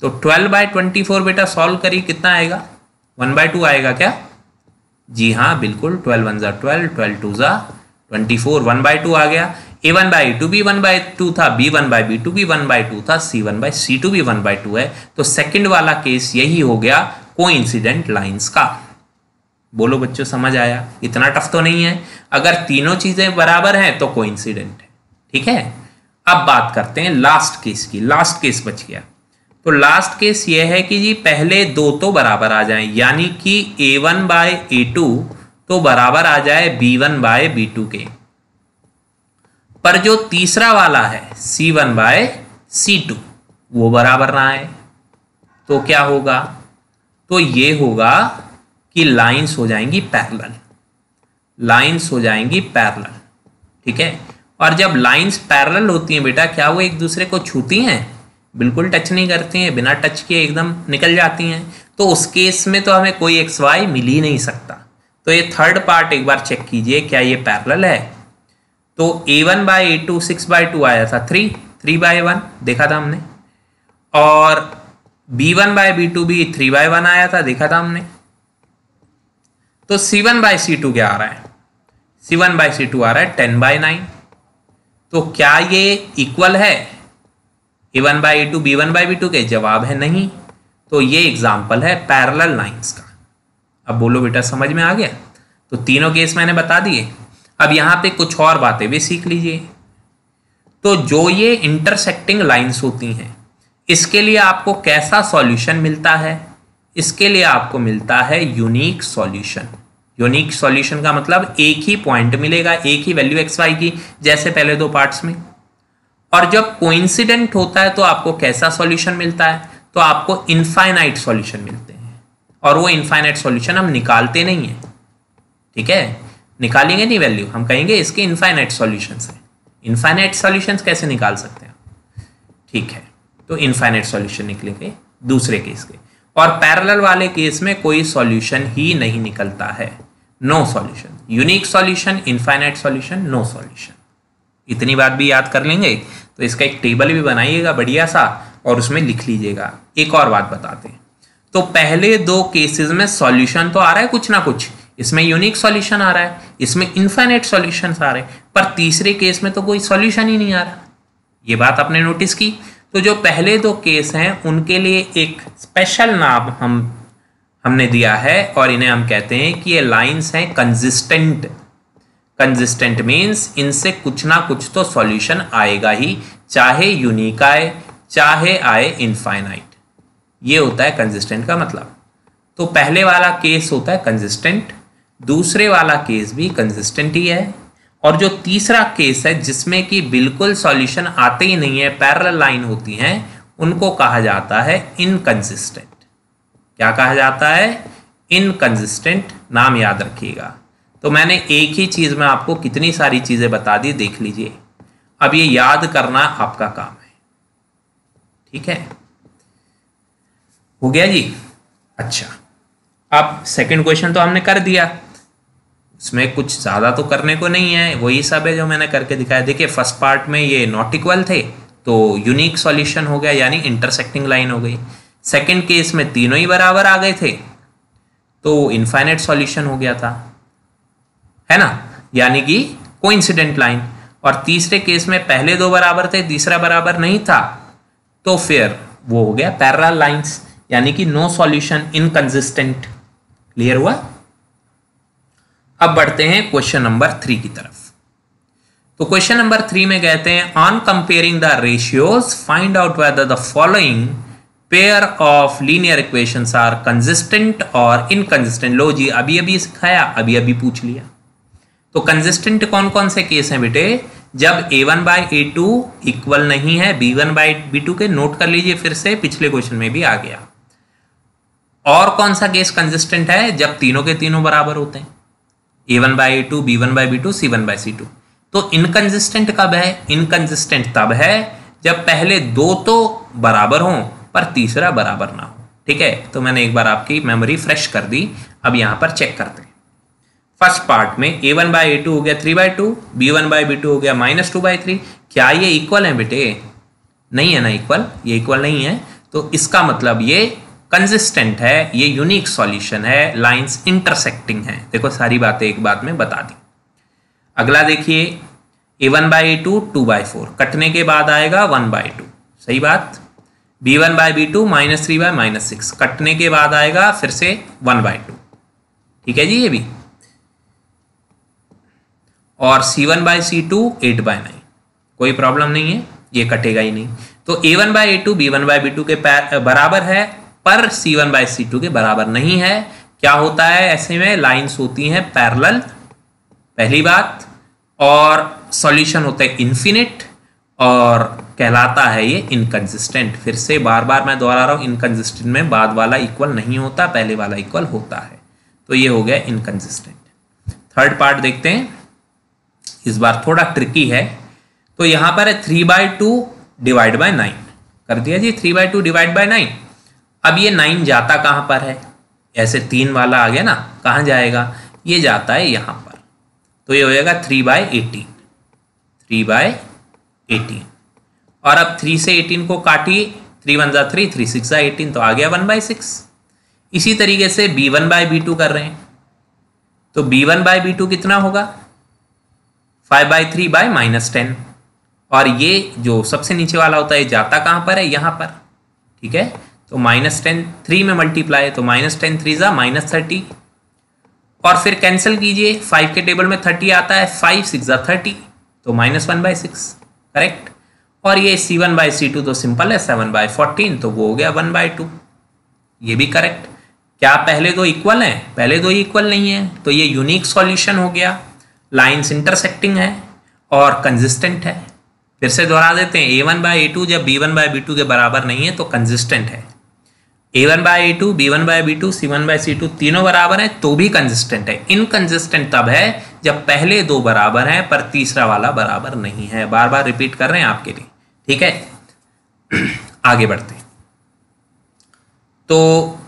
तो 12/24 बेटा सॉल्व करिए, कितना आएगा, 1/2 आएगा क्या? जी हाँ बिल्कुल, 12 1 = 12, 12 2 = 24, 1/2 आ गया। A1/A2 भी 1/2 था, B1/B2 भी 1/2 था, C1/C2 भी 1/2 है। तो सेकंड वाला केस यही हो गया कोइंसिडेंट लाइंस का। बोलो बच्चों समझ आया? इतना टफ तो नहीं है, अगर तीनों चीजें बराबर हैं तो कोइंसिडेंट है, ठीक है। अब बात करते हैं लास्ट केस की, लास्ट केस बच गया। तो लास्ट केस ये है कि जी पहले दो तो बराबर आ जाएं, यानी कि A1/A2 तो बराबर आ जाए B1/B2 के, पर जो तीसरा वाला है C1/C2 वो बराबर ना आए तो क्या होगा? तो ये होगा कि लाइंस हो जाएंगी पैरेलल, लाइंस हो जाएंगी पैरेलल, ठीक है। और जब लाइंस पैरेलल होती हैं बेटा, क्या वो एक दूसरे को छूती हैं? बिल्कुल टच नहीं करती हैं, बिना टच किए एकदम निकल जाती हैं। तो उस केस में तो हमें कोई एक्स वाई मिल ही नहीं सकता। तो ये थर्ड पार्ट एक बार चेक कीजिए, क्या ये पैरेलल है? तो A1/A2 6/2 आया था, 3/1 देखा था हमने, और B1/B2 भी 3/1 आया था, देखा था हमने। तो C1/C2 क्या आ रहा है? C1/C2 आ रहा है 10/9। तो क्या ये इक्वल है A1/A2 B1/B2 के? जवाब है नहीं। तो ये एग्जाम्पल है पैरेलल लाइंस का। अब बोलो बेटा समझ में आ गया? तो तीनों केस मैंने बता दिए। अब यहाँ पे कुछ और बातें भी सीख लीजिए। तो जो ये इंटरसेक्टिंग लाइंस होती हैं, इसके लिए आपको कैसा सॉल्यूशन मिलता है? इसके लिए आपको मिलता है यूनिक सॉल्यूशन। यूनिक सॉल्यूशन का मतलब एक ही पॉइंट मिलेगा, एक ही वैल्यू एक्स वाई की, जैसे पहले दो पार्ट्स में। और जब कोइंसिडेंट होता है तो आपको कैसा सॉल्यूशन मिलता है? तो आपको इनफाइनाइट सॉल्यूशन मिलते हैं, और वो इनफाइनाइट सॉल्यूशन हम निकालते नहीं है, ठीक है, निकालेंगे नहीं वैल्यू, हम कहेंगे इसके इनफाइनाइट सॉल्यूशंस हैं। इनफाइनाइट सॉल्यूशंस कैसे निकाल सकते हैं? ठीक है, तो इनफाइनाइट सॉल्यूशन निकलेंगे दूसरे केस के। और पैरेलल वाले केस में कोई सॉल्यूशन ही नहीं निकलता है, no solution. Unique solution, infinite solution, no solution. इतनी बात भी याद कर लेंगे तो इसका एक टेबल भी बनाइएगा बढ़िया सा, और उसमें लिख लीजिएगा। एक और बात बताते हैं, तो पहले दो केसेस में सॉल्यूशन तो आ रहा है कुछ ना कुछ, इसमें यूनिक सॉल्यूशन आ रहा है, इसमें इनफाइनाइट सॉल्यूशन आ रहे हैं, पर तीसरे केस में तो कोई सॉल्यूशन ही नहीं आ रहा। ये बात आपने नोटिस की? तो जो पहले दो केस हैं उनके लिए एक स्पेशल नाम हमने दिया है, और इन्हें हम कहते हैं कि ये लाइंस हैं कंसिस्टेंट। कंसिस्टेंट मीन्स इनसे कुछ ना कुछ तो सॉल्यूशन आएगा ही, चाहे यूनिक आए चाहे आए इनफाइनाइट। ये होता है कंसिस्टेंट का मतलब। तो पहले वाला केस होता है कंसिस्टेंट, दूसरे वाला केस भी कंसिस्टेंट ही है, और जो तीसरा केस है जिसमें कि बिल्कुल सॉल्यूशन आते ही नहीं है, पैरेलल लाइन होती हैं, उनको कहा जाता है इनकंसिस्टेंट। क्या कहा जाता है? इनकंसिस्टेंट। नाम याद रखिएगा। तो मैंने एक ही चीज में आपको कितनी सारी चीजें बता दी, देख लीजिए। अब ये याद करना आपका काम है, ठीक है, हो गया जी। अच्छा, अब सेकंड क्वेश्चन तो हमने कर दिया, इसमें कुछ ज़्यादा तो करने को नहीं है, वही सब है जो मैंने करके दिखाया। देखिए फर्स्ट पार्ट में ये नॉट इक्वल थे तो यूनिक सॉल्यूशन हो गया, यानी इंटरसेक्टिंग लाइन हो गई। सेकंड केस में तीनों ही बराबर आ गए थे तो इनफाइनाइट सॉल्यूशन हो गया था, है ना, यानी कि कोइंसिडेंट लाइन। और तीसरे केस में पहले दो बराबर थे, तीसरा बराबर नहीं था, तो फिर वो हो गया पैरेलल लाइंस, यानी कि नो सॉल्यूशन, इनकंसिस्टेंट। क्लियर हुआ? अब बढ़ते हैं क्वेश्चन नंबर 3 की तरफ। तो क्वेश्चन नंबर 3 में कहते हैं on comparing the ratios find out whether the following pair of linear equations are consistent और इनकंसिस्टेंट। लो जी, अभी अभी सिखाया, अभी अभी पूछ लिया, तो कंसिस्टेंट कौन कौन से केस हैं बेटे? जब a1 बाई a2 इक्वल नहीं है b1 बाई b2 के, नोट कर लीजिए फिर से, पिछले क्वेश्चन में भी आ गया। और कौन सा केस कंसिस्टेंट है? जब तीनों के तीनों बराबर होते हैं, a1 by a2, b1 by b2, c1 by c2। तो इनकंसिस्टेंट कब है? इनकंसिस्टेंट तब है जब पहले दो तो बराबर हों पर तीसरा बराबर ना हो। ठीक है, तो मैंने एक बार आपकी मेमोरी फ्रेश कर दी। अब यहां पर चेक करते हैं। फर्स्ट पार्ट में a1 बाई a2 हो गया 3/2, b1 बाई b2 हो गया -2/3। क्या ये इक्वल है बेटे? नहीं है ना इक्वल, ये इक्वल नहीं है। तो इसका मतलब ये कंसिस्टेंट है, ये यूनिक सॉल्यूशन है, लाइंस इंटरसेक्टिंग है। देखो सारी बातें एक बात में बता दी। अगला देखिए, a1 बाई a2 2/4, कटने के बाद आएगा 1/2, सही बात। b1 बाई b2 -3/-6, कटने के बाद आएगा फिर से 1/2, ठीक है जी ये भी। और c1 बाई c2 8/9, कोई प्रॉब्लम नहीं है, ये कटेगा ही नहीं। तो a1 by a2 b1 by b2 के बराबर है पर c1 बाई c2 के बराबर नहीं है। क्या होता है ऐसे में? लाइंस होती हैं पैरेलल, पहली बात, और सॉल्यूशन होता है इन्फिनिट, और कहलाता है ये इनकंसिस्टेंट। फिर से बार बार मैं दोहरा रहा हूँ, इनकंसिस्टेंट में बाद वाला इक्वल नहीं होता, पहले वाला इक्वल होता है। तो ये हो गया इनकंसिस्टेंट। थर्ड पार्ट देखते हैं, इस बार थोड़ा ट्रिकी है। तो यहां पर है 3/2 डिवाइड बाय 9, कर दिया जी 3/2 डिवाइड बाय 9। अब ये 9 जाता कहां पर है? ऐसे 3 वाला आ गया ना, कहां जाएगा? ये जाता है यहां पर, तो ये हो जाएगा 3/18, 3/18। और अब 3 से 18 को काटिए, 3 1 जा 3, 3 6 जा 18, तो आ गया 1/6। इसी तरीके से b1 बाई b2 कर रहे हैं, तो b1 बाई b2 कितना होगा? 5/3 बाई -10। और ये जो सबसे नीचे वाला होता है ये जाता कहां पर है? यहां पर, ठीक है। तो -10 3 में मल्टीप्लाई, तो -10 3 जा -30, और फिर कैंसिल कीजिए, 5 के टेबल में 30 आता है, 5 6 जा 30, तो -1/6, करेक्ट। और ये c1 बाई c2 तो सिंपल है, 7/14, तो वो हो गया 1/2, ये भी करेक्ट। क्या पहले दो इक्वल हैं? पहले दो इक्वल नहीं है, तो ये यूनिक सॉल्यूशन हो गया, लाइंस इंटरसेक्टिंग है और कंसिस्टेंट है। फिर से दोहरा देते हैं, a1 बाई a2 जब b1 बाई b2 के बराबर नहीं है तो कंसिस्टेंट है। a1 by a2, b1 by b2, c1 by c2 तीनों बराबर हैं तो भी कंसिस्टेंट है। इनकंसिस्टेंट तब है जब पहले दो बराबर हैं पर तीसरा वाला बराबर नहीं है। बार बार रिपीट कर रहे हैं आपके लिए, ठीक है। आगे बढ़ते हैं। तो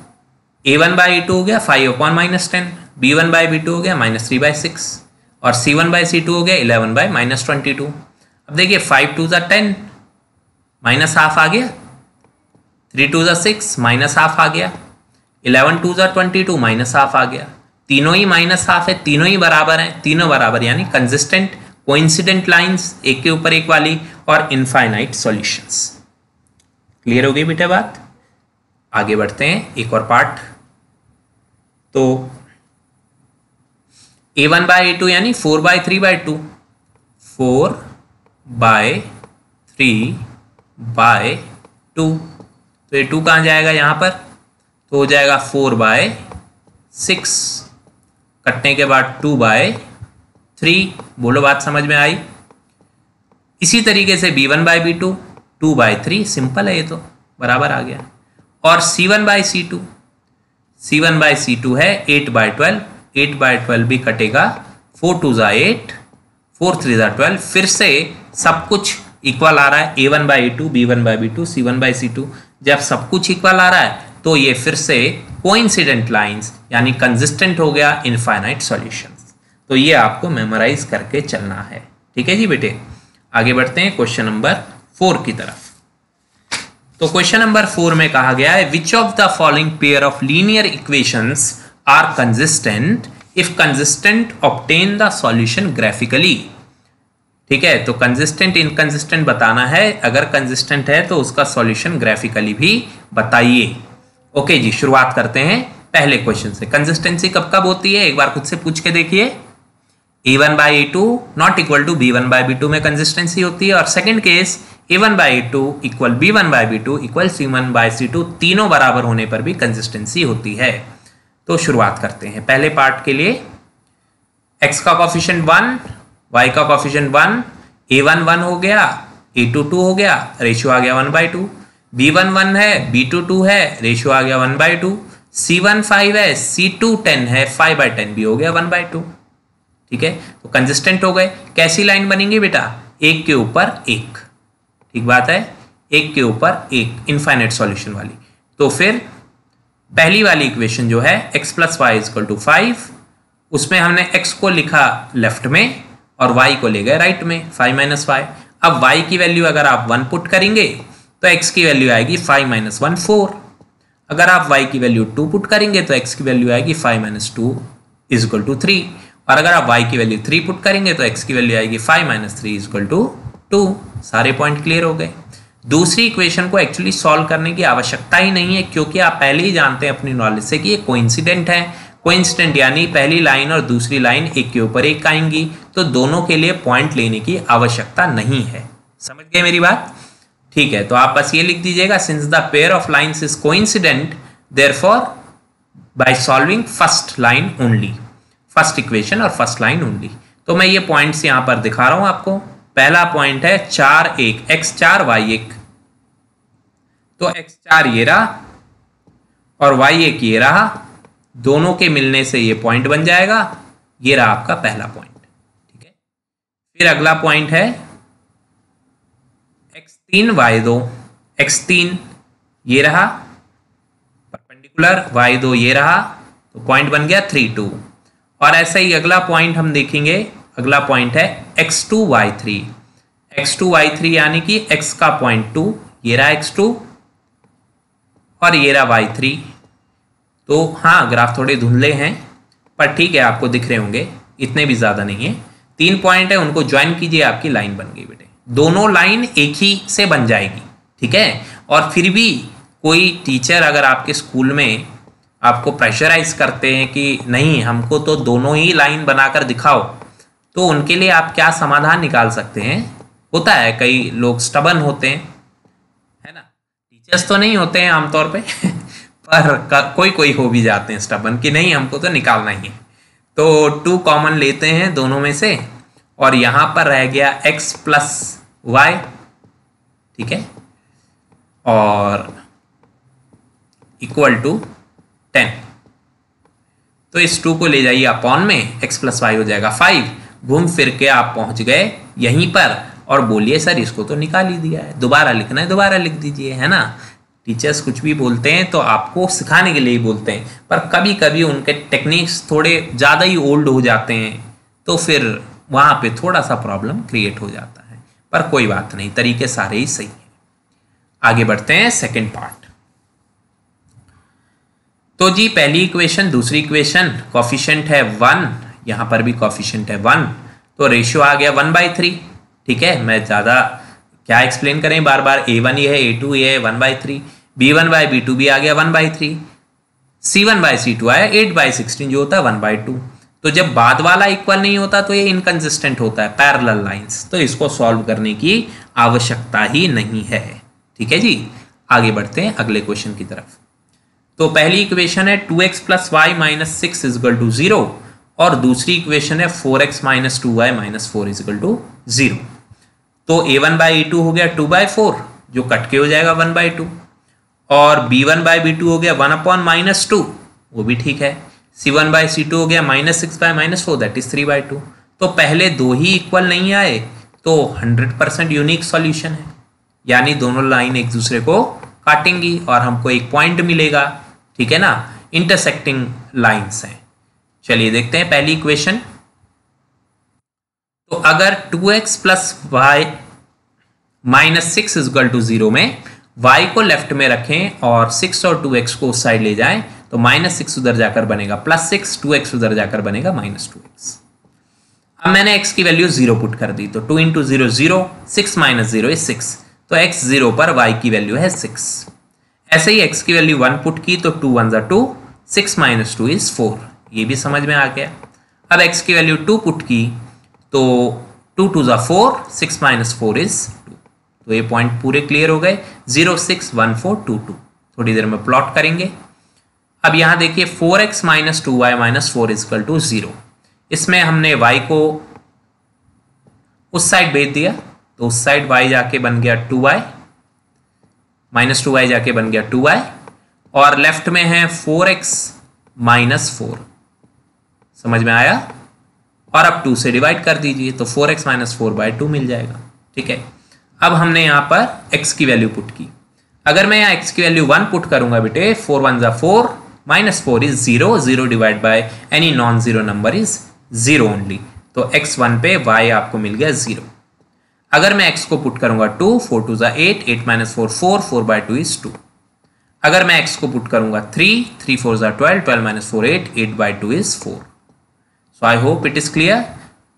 a1 बाई a2 हो गया 5/-10, b1 बाई b2 हो गया -3/6, और c1 बाई c2 हो गया 11/-22। अब देखिए 5 2 जा 10, -½ आ गया, 3 2 जा 6, -½ आ गया, 11 2 जा 22, -½ आ गया। तीनों ही -½ है, तीनों ही बराबर हैं, तीनों बराबर यानी कंसिस्टेंट, कोइंसिडेंट लाइंस, एक के ऊपर एक वाली, और इनफाइनाइट सॉल्यूशंस। क्लियर हो गई बेटा बात? आगे बढ़ते हैं, एक और पार्ट। तो a1 बाई a2 यानी 4/3/2, 4/3/2, तो ये 2 कहाँ जाएगा? यहाँ पर, तो हो जाएगा 4/6, कटने के बाद 2/3। बोलो बात समझ में आई? इसी तरीके से b1 बाई b2 2/3, सिंपल है ये तो, बराबर आ गया। और c1 by c2, c1 by c2 है 8/12, 8/12 भी कटेगा, 4 2 जा 8, 4 3 जा 12। फिर से सब कुछ इक्वल आ रहा है, a1 by a2, b1 by b2, c1 by c2। जब सब कुछ इक्वल आ रहा है तो ये फिर से कोइंसिडेंट लाइंस यानी कंसिस्टेंट हो गया, इनफाइनाइट सॉल्यूशंस। तो ये आपको मेमोराइज करके चलना है, ठीक है जी बेटे। आगे बढ़ते हैं क्वेश्चन नंबर 4 की तरफ। तो क्वेश्चन नंबर 4 में कहा गया है, which of the following pair of linear equations are consistent if consistent obtain the solution graphically. ठीक है, तो कंसिस्टेंट इनकंसिस्टेंट बताना है, अगर कंसिस्टेंट है तो उसका सॉल्यूशन ग्राफिकली भी बताइए। ओके जी, शुरुआत करते हैं पहले क्वेश्चन से। कंसिस्टेंसी कब कब होती है, एक बार खुद से पूछ के देखिए। a1 by a2 not equal to b1 by b2 में कंसिस्टेंसी होती है, और second case a1 by a2 equal b1 by b2 equal c1 by c2, तीनों बराबर होने पर भी कंसिस्टेंसी होती है। तो शुरुआत करते हैं पहले पार्ट के लिए। x का कॉफिशिएंट 1, y का कॉफिशिएंट 1, a1 1 हो गया, a2 2 हो गया, रेशियो आ गया 1/2, b1 1 है, b2 2 है, रेशियो आ गया 1/2, c1 5 है, c2 10 है, 5/10 भी हो गया 1/2। ठीक है, तो कंसिस्टेंट हो गए। कैसी लाइन बनेंगी बेटा? एक के ऊपर एक, ठीक बात है, एक के ऊपर एक, इनफाइनाइट सॉल्यूशन वाली। तो फिर पहली वाली इक्वेशन जो है x + y = 5, उसमें हमने x को लिखा लेफ्ट में और y को ले गए राइट में, 5 - y। अब y की वैल्यू अगर आप 1 पुट करेंगे तो x की वैल्यू आएगी 5 - 1 4। अगर आप y की वैल्यू 2 पुट करेंगे तो x की वैल्यू आएगी 5 - 2 = 3। और अगर आप y की वैल्यू 3 पुट करेंगे तो x की वैल्यू आएगी 5 - 3 = 2। सारे पॉइंट क्लियर हो गए। दूसरी इक्वेशन को एक्चुअली सॉल्व करने की आवश्यकता ही नहीं है, क्योंकि आप पहले ही जानते हैं अपनी नॉलेज से कि ये कोइंसिडेंट है। कोइंसिडेंट यानी पहली लाइन और दूसरी लाइन एक के ऊपर एक आएंगी, तो दोनों के लिए पॉइंट लेने की आवश्यकता नहीं है। समझ गए मेरी बात? ठीक है, तो आप बस ये लिख दीजिएगा, since the pair of lines is coincident therefore by solving first line only, first equation और फर्स्ट लाइन ओनली। तो मैं ये पॉइंट्स यहां पर दिखा रहा हूं आपको। पहला पॉइंट है 4 1 x4 y1, तो x4 ये रहा और y1 ये रहा, दोनों के मिलने से ये पॉइंट बन जाएगा। ये रहा आपका पहला पॉइंट। ठीक है, फिर अगला पॉइंट है x3 y2, x3 ये रहा परपेंडिकुलर, y2 ये रहा, तो पॉइंट बन गया 3 2। और ऐसा ही अगला पॉइंट हम देखेंगे, अगला पॉइंट है x2 y3, x2 y3 यानी कि x का पॉइंट 2, ये रहा x2 और ये रहा y3। तो हाँ, ग्राफ थोड़े धुंधले हैं पर ठीक है, आपको दिख रहे होंगे, इतने भी ज़्यादा नहीं है। 3 पॉइंट है, उनको ज्वाइन कीजिए, आपकी लाइन बन गई बेटे। दोनों लाइन एक ही से बन जाएगी। ठीक है, और फिर भी कोई टीचर अगर आपके स्कूल में आपको प्रेशराइज करते हैं कि नहीं हमको तो दोनों ही लाइन बनाकर दिखाओ, तो उनके लिए आप क्या समाधान निकाल सकते हैं? होता है कई लोग स्टबन होते हैं, है ना, टीचर्स तो नहीं होते हैं आमतौर पे पर कोई कोई हो भी जाते हैं स्टबन कि नहीं हमको तो निकालना ही है। तो 2 कॉमन लेते हैं दोनों में से और यहाँ पर रह गया x + y। ठीक है, और इक्वल टू 10। तो इस 2 को ले जाइए अपॉन में, x + y हो जाएगा 5। घूम फिर के आप पहुंच गए यहीं पर और बोलिए सर इसको तो निकाल ही दिया है, दोबारा लिखना है दोबारा लिख दीजिए, है ना। टीचर्स कुछ भी बोलते हैं तो आपको सिखाने के लिए ही बोलते हैं, पर कभी कभी उनके टेक्निक्स थोड़े ज़्यादा ही ओल्ड हो जाते हैं, तो फिर वहाँ पे थोड़ा सा प्रॉब्लम क्रिएट हो जाता है। पर कोई बात नहीं, तरीके सारे ही सही हैं। आगे बढ़ते हैं सेकेंड पार्ट। तो जी पहली इक्वेशन, दूसरी इक्वेशन, कॉफिशिएंट है 1, यहाँ पर भी कॉफिशिएंट है 1, तो रेशियो आ गया 1/3। ठीक है, मैं ज़्यादा क्या एक्सप्लेन करें बार बार, a1 ये है, a2 ये है, 1/3, b1/b2 भी आ गया 1/3, c1/c2 आया 8/16 जो होता है 1/2। तो जब बाद वाला इक्वल नहीं होता तो ये इनकंसिस्टेंट होता है, पैरेलल लाइंस, तो इसको सॉल्व करने की आवश्यकता ही नहीं है। ठीक है जी, आगे बढ़ते हैं अगले क्वेश्चन की तरफ। तो पहली इक्वेशन है 2x + y - 6 = 0 और दूसरी इक्वेशन है 4x - 2y - 4 = 0। तो a1/a2 हो गया 2/4 जो कट के हो जाएगा 1/2, और b1/b2 हो गया 1/-2 वो भी ठीक है, c1/c2 हो गया -6/-4 दैट इज 3/2। तो पहले दो ही इक्वल नहीं आए तो 100% यूनिक सॉल्यूशन है, यानी दोनों लाइन एक दूसरे को काटेंगी और हमको एक पॉइंट मिलेगा। ठीक है ना, इंटरसेक्टिंग लाइंस हैं। चलिए देखते हैं पहली इक्वेशन। तो अगर 2x + y - 6 = 0 में y को लेफ्ट में रखें और 6 और 2x को उस साइड ले जाएं तो -6 उधर जाकर बनेगा +6, 2x उधर जाकर बनेगा -2x। अब मैंने x की वैल्यू 0 पुट कर दी, तो 2 × 0 0, 6 - 0 is 6, तो x 0 पर y की वैल्यू है 6। ऐसे ही x की वैल्यू 1 पुट की तो 2 1 2, 6 - 2 is 4, ये भी समझ में आ गया। अब x की वैल्यू 2 पुट की तो 2 2 4, 6 - 4 is 2। तो ये पॉइंट पूरे क्लियर हो गए, 0 6 1 4 2 2। थोड़ी देर में प्लॉट करेंगे। अब यहाँ देखिए 4x - 2y - 4 = 0, इसमें हमने y को उस साइड भेज दिया, तो उस साइड y जाके बन गया 2y, माइनस 2y जाके बन गया 2y, और लेफ्ट में है 4x माइनस 4। समझ में आया? और अब 2 से डिवाइड कर दीजिए तो 4x माइनस 4/2 मिल जाएगा। ठीक है, अब हमने यहाँ पर x की वैल्यू पुट की। अगर मैं यहाँ x की वैल्यू 1 पुट करूंगा बेटे, 4 1 जा 4, minus 4 is 0, 0 divide by any non zero number is 0 only, तो x1 पे y आपको मिल गया 0। अगर मैं x को पुट करूंगा 2, 4 2 जा 8, 8 माइनस 4 4, 4/2 इज 2। अगर मैं x को पुट करूंगा 3, 3 4 जा 12, 12 minus 4 8, 8/2 is 4। So I hope it is clear.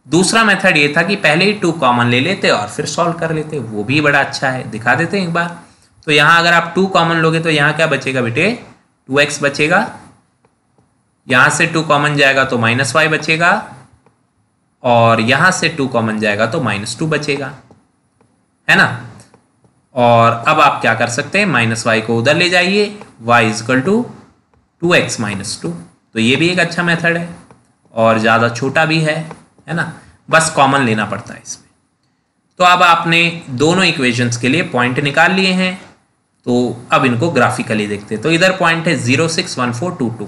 दूसरा मेथड ये था कि पहले ही 2 कॉमन ले लेते और फिर सॉल्व कर लेते, वो भी बड़ा अच्छा है, दिखा देते हैं एक बार। तो यहाँ अगर आप 2 कॉमन लोगे तो यहाँ क्या बचेगा बेटे, 2x बचेगा, यहाँ से 2 कॉमन जाएगा तो माइनस y बचेगा, और यहाँ से 2 कॉमन जाएगा तो माइनस 2 बचेगा, है ना। और अब आप क्या कर सकते हैं, माइनस y को उधर ले जाइए, y is equal to 2x minus 2, तो ये भी एक अच्छा मेथड है और ज़्यादा छोटा भी है ना, बस कॉमन लेना पड़ता है इसमें। तो अब आपने दोनों इक्वेशंस के लिए पॉइंट निकाल लिए हैं, तो अब इनको ग्राफिकली देखते हैं। तो इधर पॉइंट है 0 6 1 4 2 2।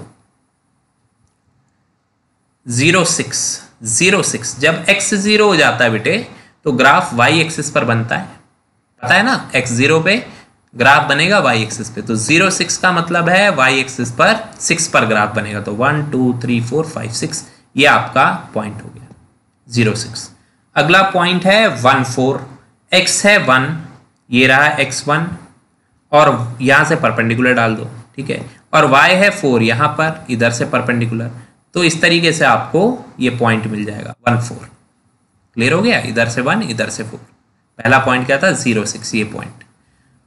0 6 0 6 जब x 0 हो जाता है बेटे तो ग्राफ y एक्सिस पर बनता है, पता है ना, x 0 पे ग्राफ बनेगा y एक्सिस पे, तो 0 6 का मतलब है y एक्सिस पर 6 पर ग्राफ बनेगा, तो 1 2 3 4 5 6 ये आपका पॉइंट हो गया 0 6। अगला पॉइंट है 1 4, x है 1, ये रहा x1, और यहाँ से परपेंडिकुलर डाल दो, ठीक है, और y है 4 यहाँ पर, इधर से परपेंडिकुलर, तो इस तरीके से आपको ये पॉइंट मिल जाएगा 1 4। क्लियर हो गया, इधर से 1 इधर से 4। पहला पॉइंट क्या था, 0 6, ये पॉइंट।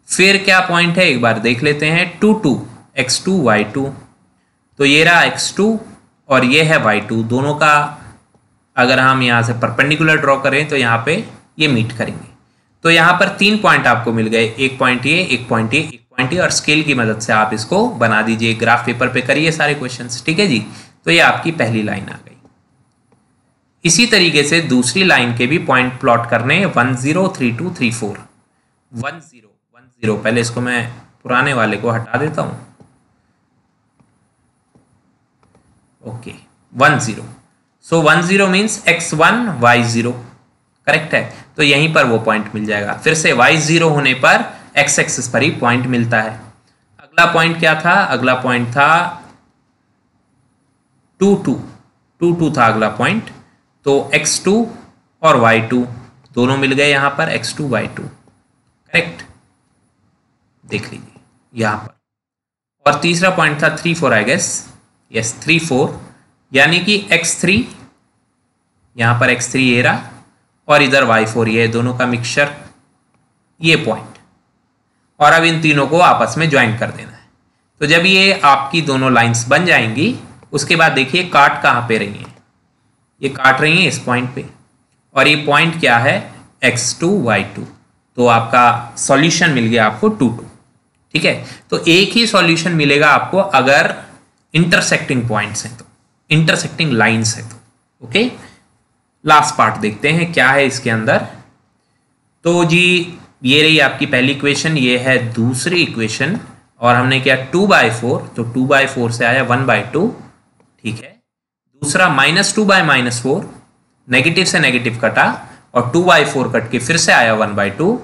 फिर क्या पॉइंट है एक बार देख लेते हैं, 2 2 x2 y2, तो ये रहा x2 और ये है y2, दोनों का अगर हम यहाँ से परपेंडिकुलर ड्रॉ करें तो यहाँ पे ये मीट करेंगे, तो यहाँ पर 3 पॉइंट आपको मिल गए, एक पॉइंट ये, एक पॉइंट ये, एक पॉइंट ये, और स्केल की मदद से आप इसको बना दीजिए, ग्राफ पेपर पे करिए सारे क्वेश्चंस, ठीक है जी। तो ये आपकी पहली लाइन आ गई। इसी तरीके से दूसरी लाइन के भी पॉइंट प्लॉट करने, 1 0 3 2 3 4, 1 0 1 0, पहले इसको मैं पुराने वाले को हटा देता हूँ, ओके 1 0, सो 1 0 मीन्स x1 y0, करेक्ट है, तो यहीं पर वो पॉइंट मिल जाएगा। फिर से y0 होने पर x एक्सिस पर ही पॉइंट मिलता है। अगला पॉइंट क्या था, अगला पॉइंट था 2 2 2 2 था अगला पॉइंट, तो x2 और y2 दोनों मिल गए यहाँ पर, x2 y2, करेक्ट, देख लीजिए यहाँ पर। और तीसरा पॉइंट था 3 4 आई गेस, यस 3 4, यानी कि x3 यहाँ पर x3 ये रहा, और इधर y4 ये, दोनों का मिक्सचर, ये पॉइंट, और अब इन तीनों को आपस में ज्वाइन कर देना है। तो जब ये आपकी दोनों लाइंस बन जाएंगी, उसके बाद देखिए काट कहाँ पे रही हैं, ये काट रही हैं इस पॉइंट पे, और ये पॉइंट क्या है, x2 y2, तो आपका सॉल्यूशन मिल गया आपको 2 2, ठीक है। तो एक ही सॉल्यूशन मिलेगा आपको अगर इंटरसेक्टिंग पॉइंट्स हैं, तो इंटरसेक्टिंग लाइंस है, तो ओके। लास्ट पार्ट देखते हैं क्या है इसके अंदर। तो जी ये रही आपकी पहली इक्वेशन, ये है दूसरी इक्वेशन, और हमने किया 2/4, तो 2/4 से आया 1/2, ठीक है। दूसरा -2/-4, नेगेटिव से नेगेटिव कटा और 2/4 कट के फिर से आया 1/2,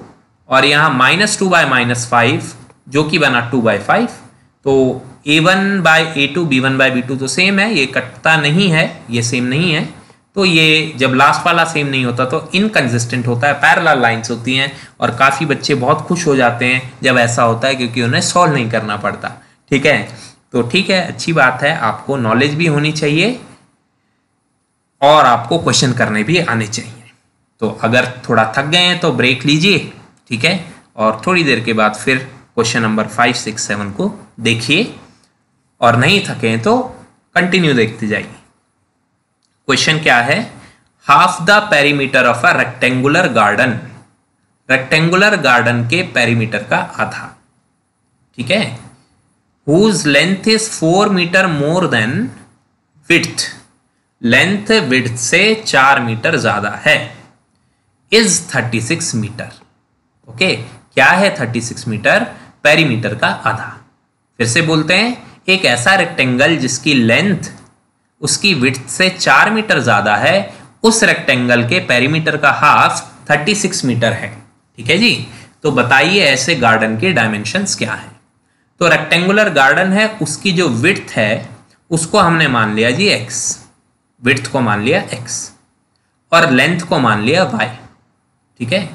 और यहाँ -2/-5 जो कि बना 2/5, तो a1/a2 b1/b2 तो सेम है, ये कटता नहीं है, ये सेम नहीं है, तो ये जब लास्ट वाला सेम नहीं होता तो इनकंसिस्टेंट होता है, पैरेलल लाइंस होती हैं, और काफ़ी बच्चे बहुत खुश हो जाते हैं जब ऐसा होता है, क्योंकि उन्हें सॉल्व नहीं करना पड़ता, ठीक है। तो ठीक है, अच्छी बात है, आपको नॉलेज भी होनी चाहिए और आपको क्वेश्चन करने भी आने चाहिए। तो अगर थोड़ा थक गए हैं तो ब्रेक लीजिए, ठीक है, और थोड़ी देर के बाद फिर क्वेश्चन नंबर 5 6 7 को देखिए, और नहीं थके हैं तो कंटिन्यू देखते जाइए। क्वेश्चन क्या है, half the perimeter of a rectangular garden, rectangular garden के पेरीमीटर का आधा, ठीक है, whose length is 4 metre more than width, length width से 4 मीटर ज्यादा है इज 36 मीटर। ओके, क्या है 36 मीटर? पेरीमीटर का आधा। फिर से बोलते हैं, एक ऐसा रेक्टेंगल जिसकी लेंथ उसकी विड्थ से 4 मीटर ज्यादा है, उस रेक्टेंगल के पेरीमीटर का हाफ 36 मीटर है। ठीक है जी। तो बताइए ऐसे गार्डन के डायमेंशंस क्या है? तो रेक्टेंगुलर गार्डन है, उसकी जो विड्थ है उसको हमने मान लिया जी x, विड्थ को मान लिया x और लेंथ को मान लिया y। ठीक है,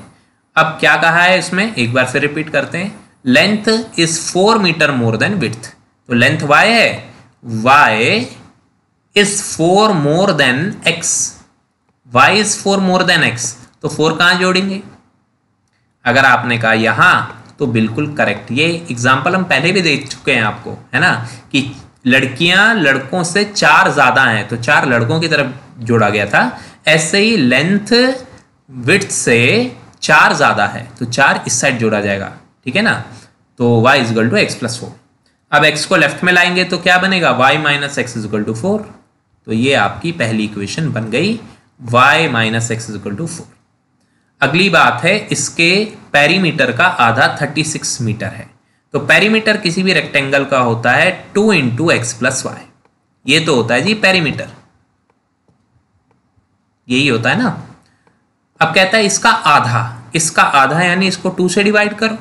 अब क्या कहा है इसमें, एक बार फिर रिपीट करते हैं। Length is 4 metre more than width, तो लेंथ y है, y is 4 more than x, y is 4 more than x, तो 4 कहां जोड़ेंगे? अगर आपने कहा यहां तो बिल्कुल करेक्ट। ये एग्जाम्पल हम पहले भी दे चुके हैं आपको, है ना, कि लड़कियां लड़कों से 4 ज्यादा हैं तो 4 लड़कों की तरफ जोड़ा गया था। ऐसे ही लेंथ विड्थ से 4 ज्यादा है तो 4 इस साइड जोड़ा जाएगा। ठीक है ना, तो y is equal to x plus 4। अब x को लेफ्ट में लाएंगे तो क्या बनेगा? y minus x is equal to 4। तो ये आपकी पहली इक्वेशन बन गई, y minus x is equal to 4। अगली बात है, इसके पेरीमीटर का आधा 36 मीटर है। तो पेरीमीटर किसी भी रेक्टेंगल का होता है 2 इंटू एक्स प्लस वाई। ये तो होता है जी पेरीमीटर, यही होता है ना। अब कहता है इसका आधा यानी इसको 2 से डिवाइड करो,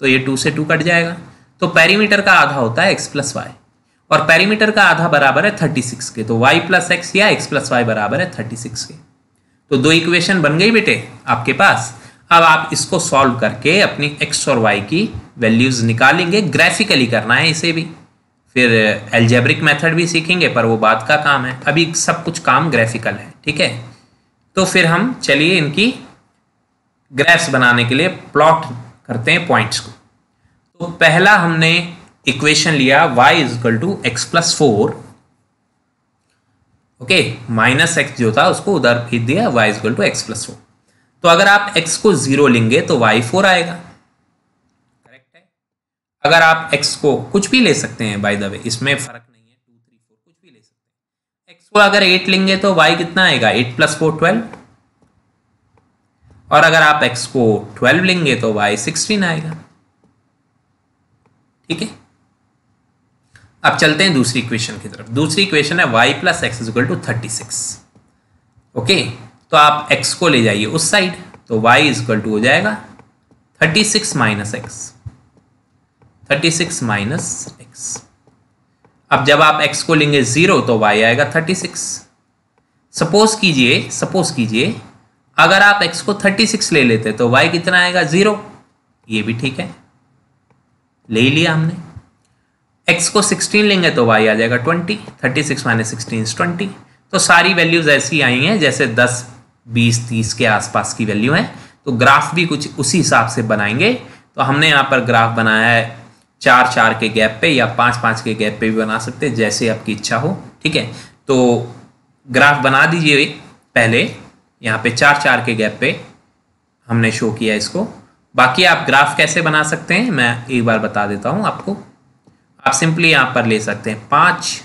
तो ये 2 से 2 कट जाएगा। तो पेरीमीटर का आधा होता है x प्लस वाई, और पेरीमीटर का आधा बराबर है 36 के, तो y प्लस एक्स या x प्लस वाई बराबर है 36 के। तो 2 इक्वेशन बन गई बेटे आपके पास। अब आप इसको सॉल्व करके अपनी x और y की वैल्यूज निकालेंगे। ग्राफिकली करना है इसे भी, फिर एल्जेब्रिक मेथड भी सीखेंगे पर वो बाद का काम है, अभी सब कुछ काम ग्राफिकल है। ठीक है, तो फिर हम चलिए इनकी ग्राफ्स बनाने के लिए प्लॉट करते हैं पॉइंट्स को। तो पहला हमने इक्वेशन लिया y is equal to x plus 4। Okay, minus x जो था उसको उधर भेज दिया, y is equal to x plus 4। तो अगर आप x को 0 लेंगे तो y 4 आएगा, करेक्ट है। अगर आप x को कुछ भी ले सकते हैं, बाय द वे इसमें फर्क नहीं है, 2 3 4 कुछ भी ले सकते हैं। x को अगर 8 लेंगे तो y कितना आएगा? 8 प्लस 4 12। और अगर आप x को 12 लेंगे तो y 16 आएगा। ठीक है, अब चलते हैं दूसरी इक्वेशन की तरफ। दूसरी इक्वेशन है y plus x is equal to 36। Okay, तो आप x को ले जाइए उस साइड, तो y इज इक्वल टू हो जाएगा 36 माइनस एक्स, 36 माइनस एक्स। अब जब आप x को लेंगे 0 तो y आएगा 36। सपोज कीजिए अगर आप x को 36 ले लेते तो y कितना आएगा? 0। ये भी ठीक है, ले ही लिया हमने। x को 16 लेंगे तो y आ जाएगा 20, 36 माइनस 16 20। तो सारी वैल्यूज ऐसी आई हैं जैसे 10 20 30 के आसपास की वैल्यू है। तो ग्राफ भी कुछ उसी हिसाब से बनाएंगे। तो हमने यहाँ पर ग्राफ बनाया है 4 4 के गैप पे या 5 5 के गैप पे भी बना सकते हैं, जैसे आपकी इच्छा हो। ठीक है, तो ग्राफ बना दीजिए। पहले यहाँ पे 4 4 के गैप पे हमने शो किया इसको। बाकी आप ग्राफ कैसे बना सकते हैं मैं एक बार बता देता हूँ आपको। आप सिंपली यहाँ पर ले सकते हैं 5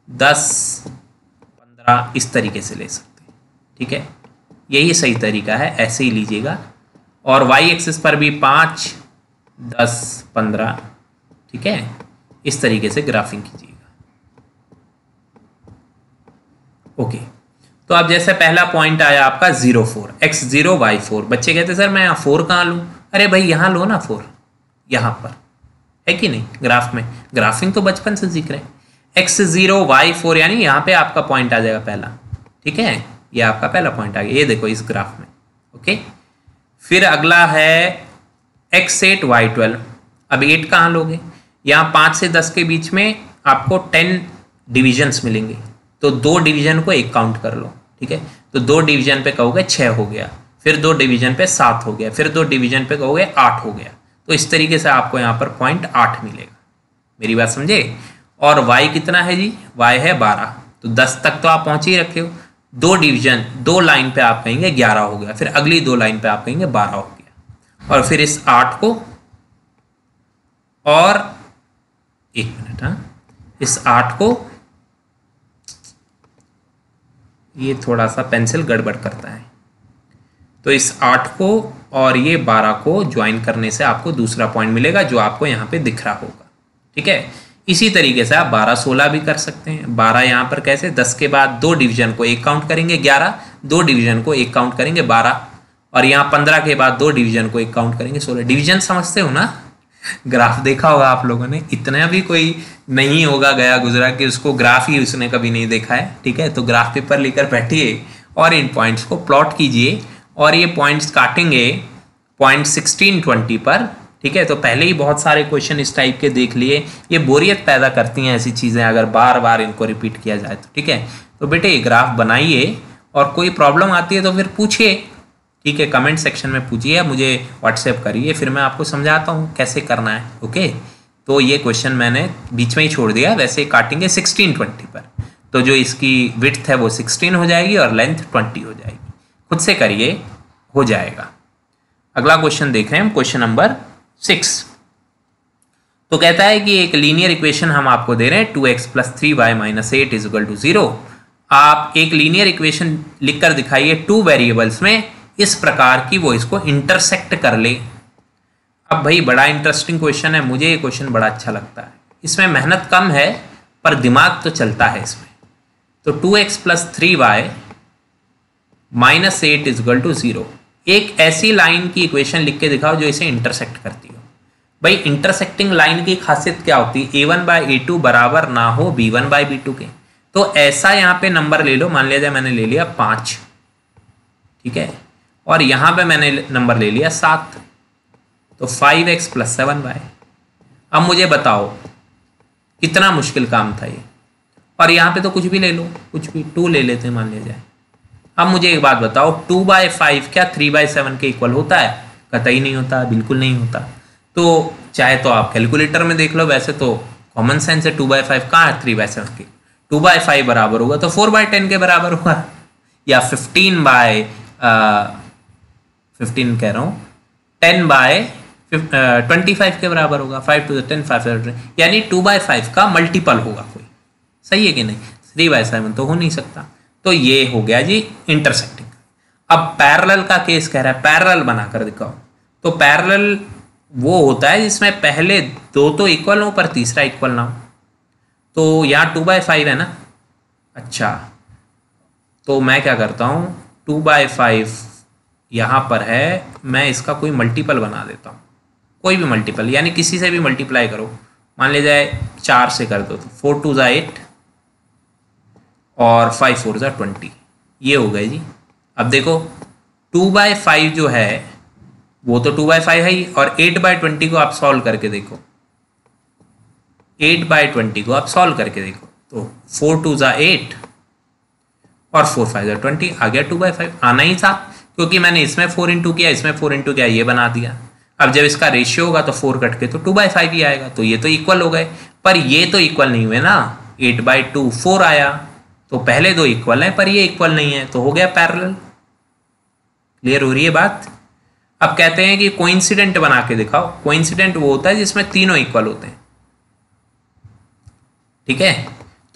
10 15 इस तरीके से ले सकते हैं। ठीक है, यही सही तरीका है, ऐसे ही लीजिएगा। और y एक्सिस पर भी 5 10 15, ठीक है, इस तरीके से ग्राफिंग कीजिएगा। ओके, तो अब जैसे पहला पॉइंट आया आपका 0 4, x 0 y 4। बच्चे कहते सर मैं यहाँ 4 कहाँ लूँ? अरे भाई यहाँ लो ना 4, यहाँ पर है कि नहीं। ग्राफ में ग्राफिंग तो बचपन से सीख रहे हैं। x 0 y 4 यानी यहाँ पे आपका पॉइंट आ जाएगा पहला। ठीक है, ये आपका पहला पॉइंट आ गया, ये देखो इस ग्राफ में। ओके, फिर अगला है x 8 y 12। अब 8 कहाँ लोगे? यहाँ 5 से 10 के बीच में आपको 10 डिविजन्स मिलेंगे, तो 2 डिवीजन को एक काउंट कर लो। ठीक है, तो 2 डिवीजन पे कहोगे 6 हो गया, फिर 2 डिवीजन पे 7 हो गया, फिर 2 डिवीजन पे कहोगे 8 हो गया। तो इस तरीके से आपको यहाँ पर पॉइंट 8 मिलेगा। मेरी बात समझे। और y कितना है जी? y है 12, तो 10 तक तो आप पहुंच ही रखे हो। 2 डिवीजन 2 लाइन पे आप कहेंगे 11 हो गया, फिर अगली 2 लाइन पे आप कहेंगे 12 हो गया। और फिर इस 8 को और 1 मिनट, हाँ, इस 8 को ये थोड़ा सा पेंसिल गड़बड़ करता है। तो इस 8 को और ये 12 को ज्वाइन करने से आपको दूसरा पॉइंट मिलेगा जो आपको यहाँ पे दिख रहा होगा। ठीक है, इसी तरीके से आप 12 16 भी कर सकते हैं। 12 यहाँ पर कैसे, 10 के बाद 2 डिवीजन को 1 काउंट करेंगे 11, 2 डिवीजन को 1 काउंट करेंगे 12, और यहाँ 15 के बाद 2 डिवीजन को 1 काउंट करेंगे 16। डिवीजन समझते हो ना, ग्राफ देखा होगा आप लोगों ने, इतना भी कोई नहीं होगा गया गुजरा कि उसको ग्राफ ही उसने कभी नहीं देखा है। ठीक है, तो ग्राफ पेपर लेकर बैठिए और इन पॉइंट्स को प्लॉट कीजिए, और ये पॉइंट्स काटेंगे पॉइंट 16 20 पर। ठीक है, तो पहले ही बहुत सारे क्वेश्चन इस टाइप के देख लिए, ये बोरियत पैदा करती हैं ऐसी चीज़ें अगर बार बार इनको रिपीट किया जाए तो। ठीक है, तो बेटे ग्राफ बनाइए, और कोई प्रॉब्लम आती है तो फिर पूछिए। ठीक है, कमेंट सेक्शन में पूछिए या मुझे व्हाट्सएप करिए, फिर मैं आपको समझाता हूँ कैसे करना है। ओके, तो ये क्वेश्चन मैंने बीच में ही छोड़ दिया, वैसे काटेंगे 16 20 पर, तो जो इसकी विड्थ है वो 16 हो जाएगी और लेंथ 20 हो जाएगी। खुद से करिए, हो जाएगा। अगला क्वेश्चन देख रहे हैं हम, क्वेश्चन नंबर 6। तो कहता है कि एक लीनियर इक्वेशन हम आपको दे रहे हैं 2x + 3y - 8 = 0। आप एक लीनियर इक्वेशन लिखकर दिखाइए 2 वेरिएबल्स में इस प्रकार की वो इसको इंटरसेक्ट कर ले। अब भाई बड़ा इंटरेस्टिंग क्वेश्चन है, मुझे ये क्वेश्चन बड़ा अच्छा लगता है। इसमें मेहनत कम है पर दिमाग तो चलता है इसमें। तो 2x + 3y - 8 = 0, एक ऐसी लाइन की इक्वेशन लिख के दिखाओ जो इसे इंटरसेक्ट करती हो। भाई इंटरसेक्टिंग लाइन की खासियत क्या होती है, a1/a2 बराबर ना हो b1/b2 के। तो ऐसा यहाँ पे नंबर ले लो, मान लिया जाए मैंने ले लिया 5, ठीक है, और यहाँ पे मैंने नंबर ले लिया 7, तो 5x + 7y। अब मुझे बताओ कितना मुश्किल काम था ये, और यहाँ पे तो कुछ भी ले लो, कुछ भी 2 ले लेते हैं मान लिया जाए। अब मुझे एक बात बताओ, 2/5 क्या 3/7 के इक्वल होता है? कतई नहीं होता, बिल्कुल नहीं होता। तो चाहे तो आप कैलकुलेटर में देख लो, वैसे तो कॉमन सेंस है 2/5 कहाँ है 3/7 के। 2/5 बराबर होगा तो 4/10 के बराबर होगा, या 15 कह रहा हूँ 10/25 के बराबर होगा। 5 to the 10 5 to the 10, यानी 2/5 का मल्टीपल होगा कोई। सही है कि नहीं? 3/7 तो हो नहीं सकता। तो ये हो गया जी इंटरसेक्टिंग। अब पैरेलल का केस कह रहा है, पैरेलल बनाकर दिखाओ। तो पैरेलल वो होता है जिसमें पहले 2 तो इक्वल हो पर तीसरा इक्वल ना हो। तो यहाँ 2/5 है ना, अच्छा, तो मैं क्या करता हूँ 2/5 यहाँ पर है, मैं इसका कोई मल्टीपल बना देता हूँ, कोई भी मल्टीपल, यानी किसी से भी मल्टीप्लाई करो। मान ले जाए 4 से कर दो तो 4 2 8 और 5 4 20, ये हो गए जी। अब देखो 2/5 जो है वो तो 2/5 है ही, और 8/20 को आप सॉल्व करके देखो, 8/20 को आप सॉल्व करके देखो, तो 4 2 8 और 4 5 20, आ गया 2/5। आना ही था क्योंकि मैंने इसमें 4 इंटू किया, इसमें 4 इंटू किया, ये बना दिया। अब जब इसका रेशियो होगा तो 4 कट के तो 2/5 ही आएगा, तो ये तो इक्वल हो गए। पर ये तो इक्वल नहीं हुए ना, 8/2 4 आया, तो पहले 2 इक्वल है पर ये इक्वल नहीं है, तो हो गया पैरेलल। क्लियर हो रही है बात? अब कहते हैं कि कोइंसिडेंट बना के दिखाओ। कोइंसिडेंट वो होता है जिसमें तीनों इक्वल होते हैं, ठीक है।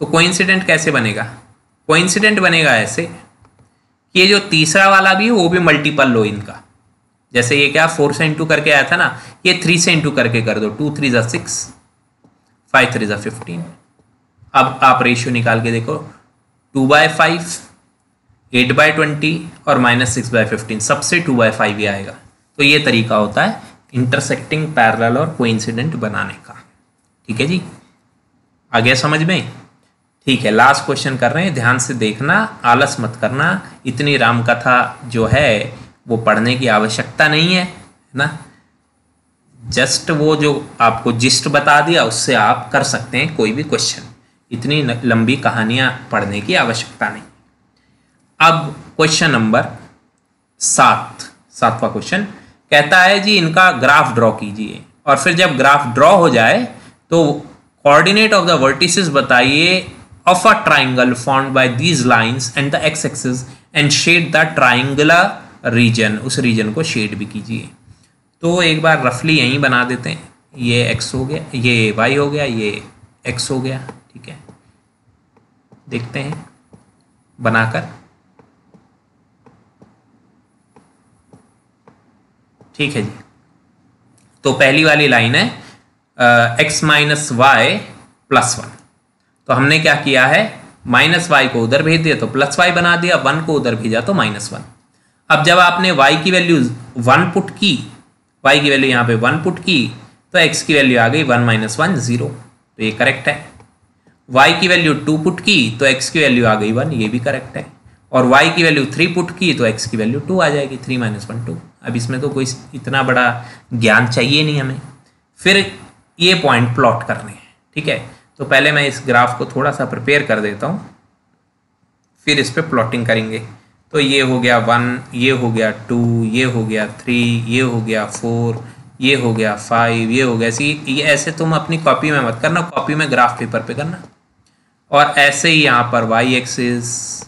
तो कोइंसिडेंट कैसे बनेगा? कोइंसिडेंट बनेगा ऐसे कि ये जो तीसरा वाला भी है वो भी मल्टीपल लो इनका। जैसे ये क्या 4 से इंटू करके आया था ना, ये 3 से इंटू करके कर दो, 2 3 6 5 3 15। अब आप रेशियो निकाल के देखो, 2/5 8/20 और -6/15, सबसे 2/5 ही आएगा। तो ये तरीका होता है इंटरसेक्टिंग, पैरेलल और कोइंसिडेंट बनाने का। ठीक है जी, आ गया समझ में? ठीक है, लास्ट क्वेश्चन कर रहे हैं, ध्यान से देखना, आलस मत करना। इतनी राम कथा जो है वो पढ़ने की आवश्यकता नहीं है ना, जस्ट वो जो आपको जिस्ट बता दिया उससे आप कर सकते हैं कोई भी क्वेश्चन। इतनी लंबी कहानियां पढ़ने की आवश्यकता नहीं। अब क्वेश्चन नंबर 7वां क्वेश्चन कहता है जी इनका ग्राफ ड्रॉ कीजिए, और फिर जब ग्राफ ड्रॉ हो जाए तो कोऑर्डिनेट ऑफ द वर्टिसेस बताइए of a triangle formed by these lines and the x axis and shade the triangular region, उस रीजन को शेड भी कीजिए। तो एक बार रफली यहीं बना देते हैं, ये x हो गया, ये y हो गया, ये x हो गया, ठीक है। देखते हैं बनाकर ठीक है जी। तो पहली वाली लाइन है x माइनस वाई प्लस 1। तो हमने क्या किया है, माइनस वाई को उधर भेज दिया तो प्लस वाई बना दिया, 1 को उधर भेजा तो माइनस 1। अब जब आपने y की वैल्यू 1 पुट की, y की वैल्यू यहाँ पे 1 पुट की, तो x की वैल्यू आ गई 1 माइनस 1 0, तो ये करेक्ट है। y की वैल्यू 2 पुट की तो x की वैल्यू आ गई 1, ये भी करेक्ट है। और y की वैल्यू 3 पुट की तो x की वैल्यू 2 आ जाएगी, 3 माइनस 1 2। अब इसमें तो कोई इतना बड़ा ज्ञान चाहिए नहीं हमें। फिर ये पॉइंट प्लॉट करने हैं, ठीक है। तो पहले मैं इस ग्राफ को थोड़ा सा प्रिपेयर कर देता हूँ, फिर इस पर प्लॉटिंग करेंगे। तो ये हो गया 1, ये हो गया 2, ये हो गया 3, ये हो गया 4, ये हो गया 5, ये हो गया 6। ये ऐसे तुम अपनी कॉपी में मत करना, कॉपी में ग्राफ पेपर पे करना। और ऐसे ही यहाँ पर y एक्सिस,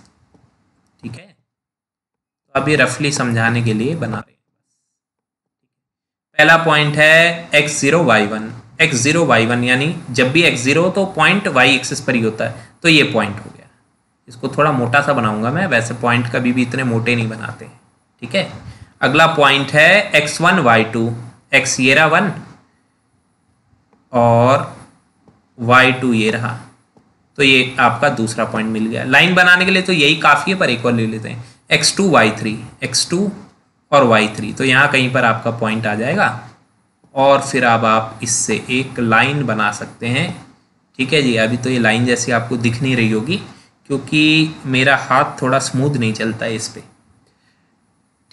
ठीक है। तो अभी रफली समझाने के लिए बना रहे हैं। पहला पॉइंट है x0 y1, x0 y1 यानी जब भी x0 हो तो पॉइंट y एक्सिस पर ही होता है, तो ये पॉइंट हो गया। इसको थोड़ा मोटा सा बनाऊंगा मैं, वैसे पॉइंट कभी भी इतने मोटे नहीं बनाते, ठीक है। अगला पॉइंट है x1 y2, x ये रहा 1 और y2 ये रहा, तो ये आपका दूसरा पॉइंट मिल गया। लाइन बनाने के लिए तो यही काफ़ी है, पर एक और ले लेते हैं x2 y3, x2 और y3, तो यहाँ कहीं पर आपका पॉइंट आ जाएगा। और फिर अब आप इससे एक लाइन बना सकते हैं, ठीक है जी। अभी तो ये लाइन जैसी आपको दिख नहीं रही होगी क्योंकि मेरा हाथ थोड़ा स्मूथ नहीं चलता है इस पर,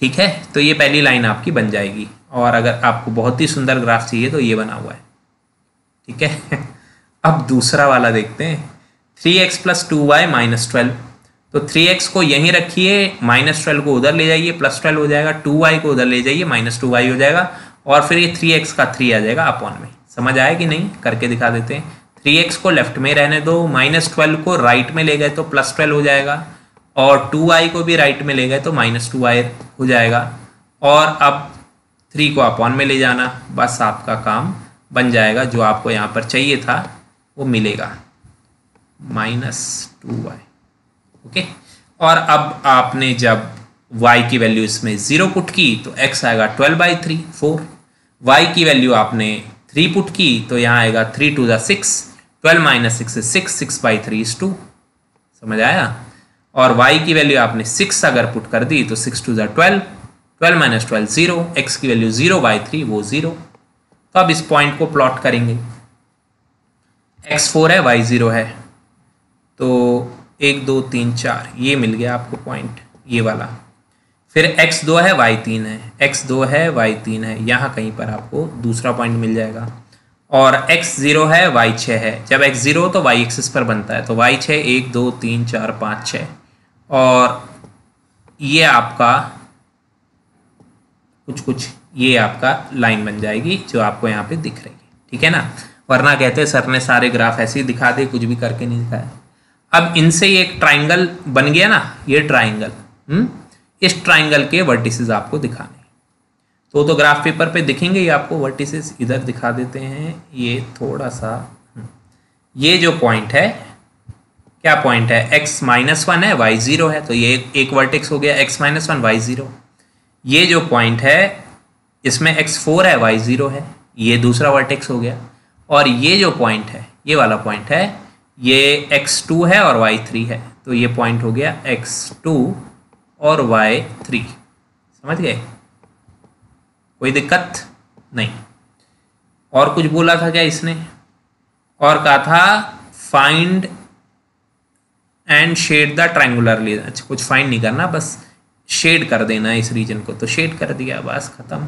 ठीक है। तो ये पहली लाइन आपकी बन जाएगी। और अगर आपको बहुत ही सुंदर ग्राफ चाहिए तो ये बना हुआ है, ठीक है। अब दूसरा वाला देखते हैं, 3x प्लस 2y माइनस 12। तो 3x को यहीं रखिए, माइनस 12 को उधर ले जाइए, प्लस 12 हो जाएगा, 2y को उधर ले जाइए, माइनस 2y हो जाएगा, और फिर ये 3x का 3 आ जाएगा अपॉन में। समझ आया कि नहीं, करके दिखा देते हैं। 3x को लेफ्ट में रहने दो, माइनस 12 को राइट में ले गए तो प्लस 12 हो जाएगा, और 2y को भी राइट में ले गए तो माइनस 2y हो जाएगा, और अब 3 को अपॉन में ले जाना, बस आपका काम बन जाएगा। जो आपको यहाँ पर चाहिए था वो मिलेगा, माइनस 2y, ओके। और अब आपने जब y की वैल्यू इसमें 0 पुट की तो x आएगा 12/3 4। y की वैल्यू आपने 3 पुट की तो यहाँ आएगा 3 2 6, 12 माइनस 6 is 6, 6/3 is 2। समझ आया। और y की वैल्यू आपने 6 अगर पुट कर दी तो 6 2 12, 12 माइनस 12 0, x की वैल्यू 0/3 वो 0। तो अब इस पॉइंट को प्लॉट करेंगे, x4 है y0 है, तो 1 2 3 4 ये मिल गया आपको पॉइंट, ये वाला। फिर x2 है y3 है, x2 है y3 है, यहाँ कहीं पर आपको दूसरा पॉइंट मिल जाएगा। और x0 है y6 है, जब x0 हो तो y एक्सिस पर बनता है, तो y6 1 2 3 4 5 6, और ये आपका कुछ ये आपका लाइन बन जाएगी जो आपको यहाँ पे दिख रही है, ठीक है ना। वरना कहते हैं सर ने सारे ग्राफ ऐसे ही दिखा दे, कुछ भी करके नहीं दिखाया। अब इनसे एक ट्राइंगल बन गया ना, ये ट्राइंगल, इस ट्राइंगल के वर्टिसेस आपको दिखाने, तो ग्राफ पेपर पे दिखेंगे ही आपको वर्टिसेस। इधर दिखा देते हैं, ये थोड़ा सा, ये जो पॉइंट है, क्या पॉइंट है, x-1 है y0 है, तो ये एक वर्टेक्स हो गया x-1 y0। ये जो पॉइंट है इसमें x4 है y0 है, ये दूसरा वर्टेक्स हो गया। और ये जो पॉइंट है, ये वाला पॉइंट है, ये x2 है और y3 है, तो ये पॉइंट हो गया x2 और y3। समझ गए, कोई दिक्कत नहीं। और कुछ बोला था क्या इसने, और कहा था find and shade the triangular. अच्छा, कुछ फाइंड नहीं करना, बस शेड कर देना है इस रीजन को, तो शेड कर दिया, बस खत्म।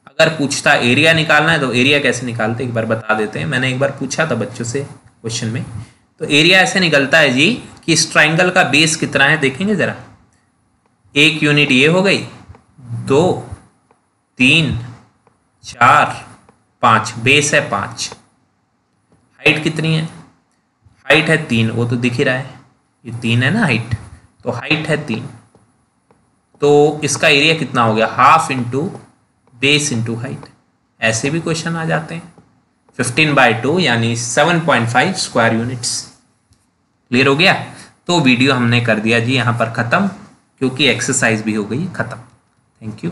अगर पूछता एरिया निकालना है तो एरिया कैसे निकालते एक बार बता देते हैं। मैंने एक बार पूछा था बच्चों से क्वेश्चन में, तो एरिया ऐसे निकलता है जी कि इस ट्राइंगल का बेस कितना है, देखेंगे जरा। एक यूनिट ये हो गई, 2 3 4 5, बेस है 5। हाइट कितनी है, हाइट है 3, वो तो दिख ही रहा है, ये 3 है ना हाइट, तो हाइट है 3, तो इसका एरिया कितना हो गया, half into base into height. ऐसे भी क्वेश्चन आ जाते हैं। 15/2 यानी 7.5 स्क्वायर यूनिट्स। क्लियर हो गया। तो वीडियो हमने कर दिया जी यहाँ पर ख़त्म, क्योंकि एक्सरसाइज भी हो गई ख़त्म। Thank you.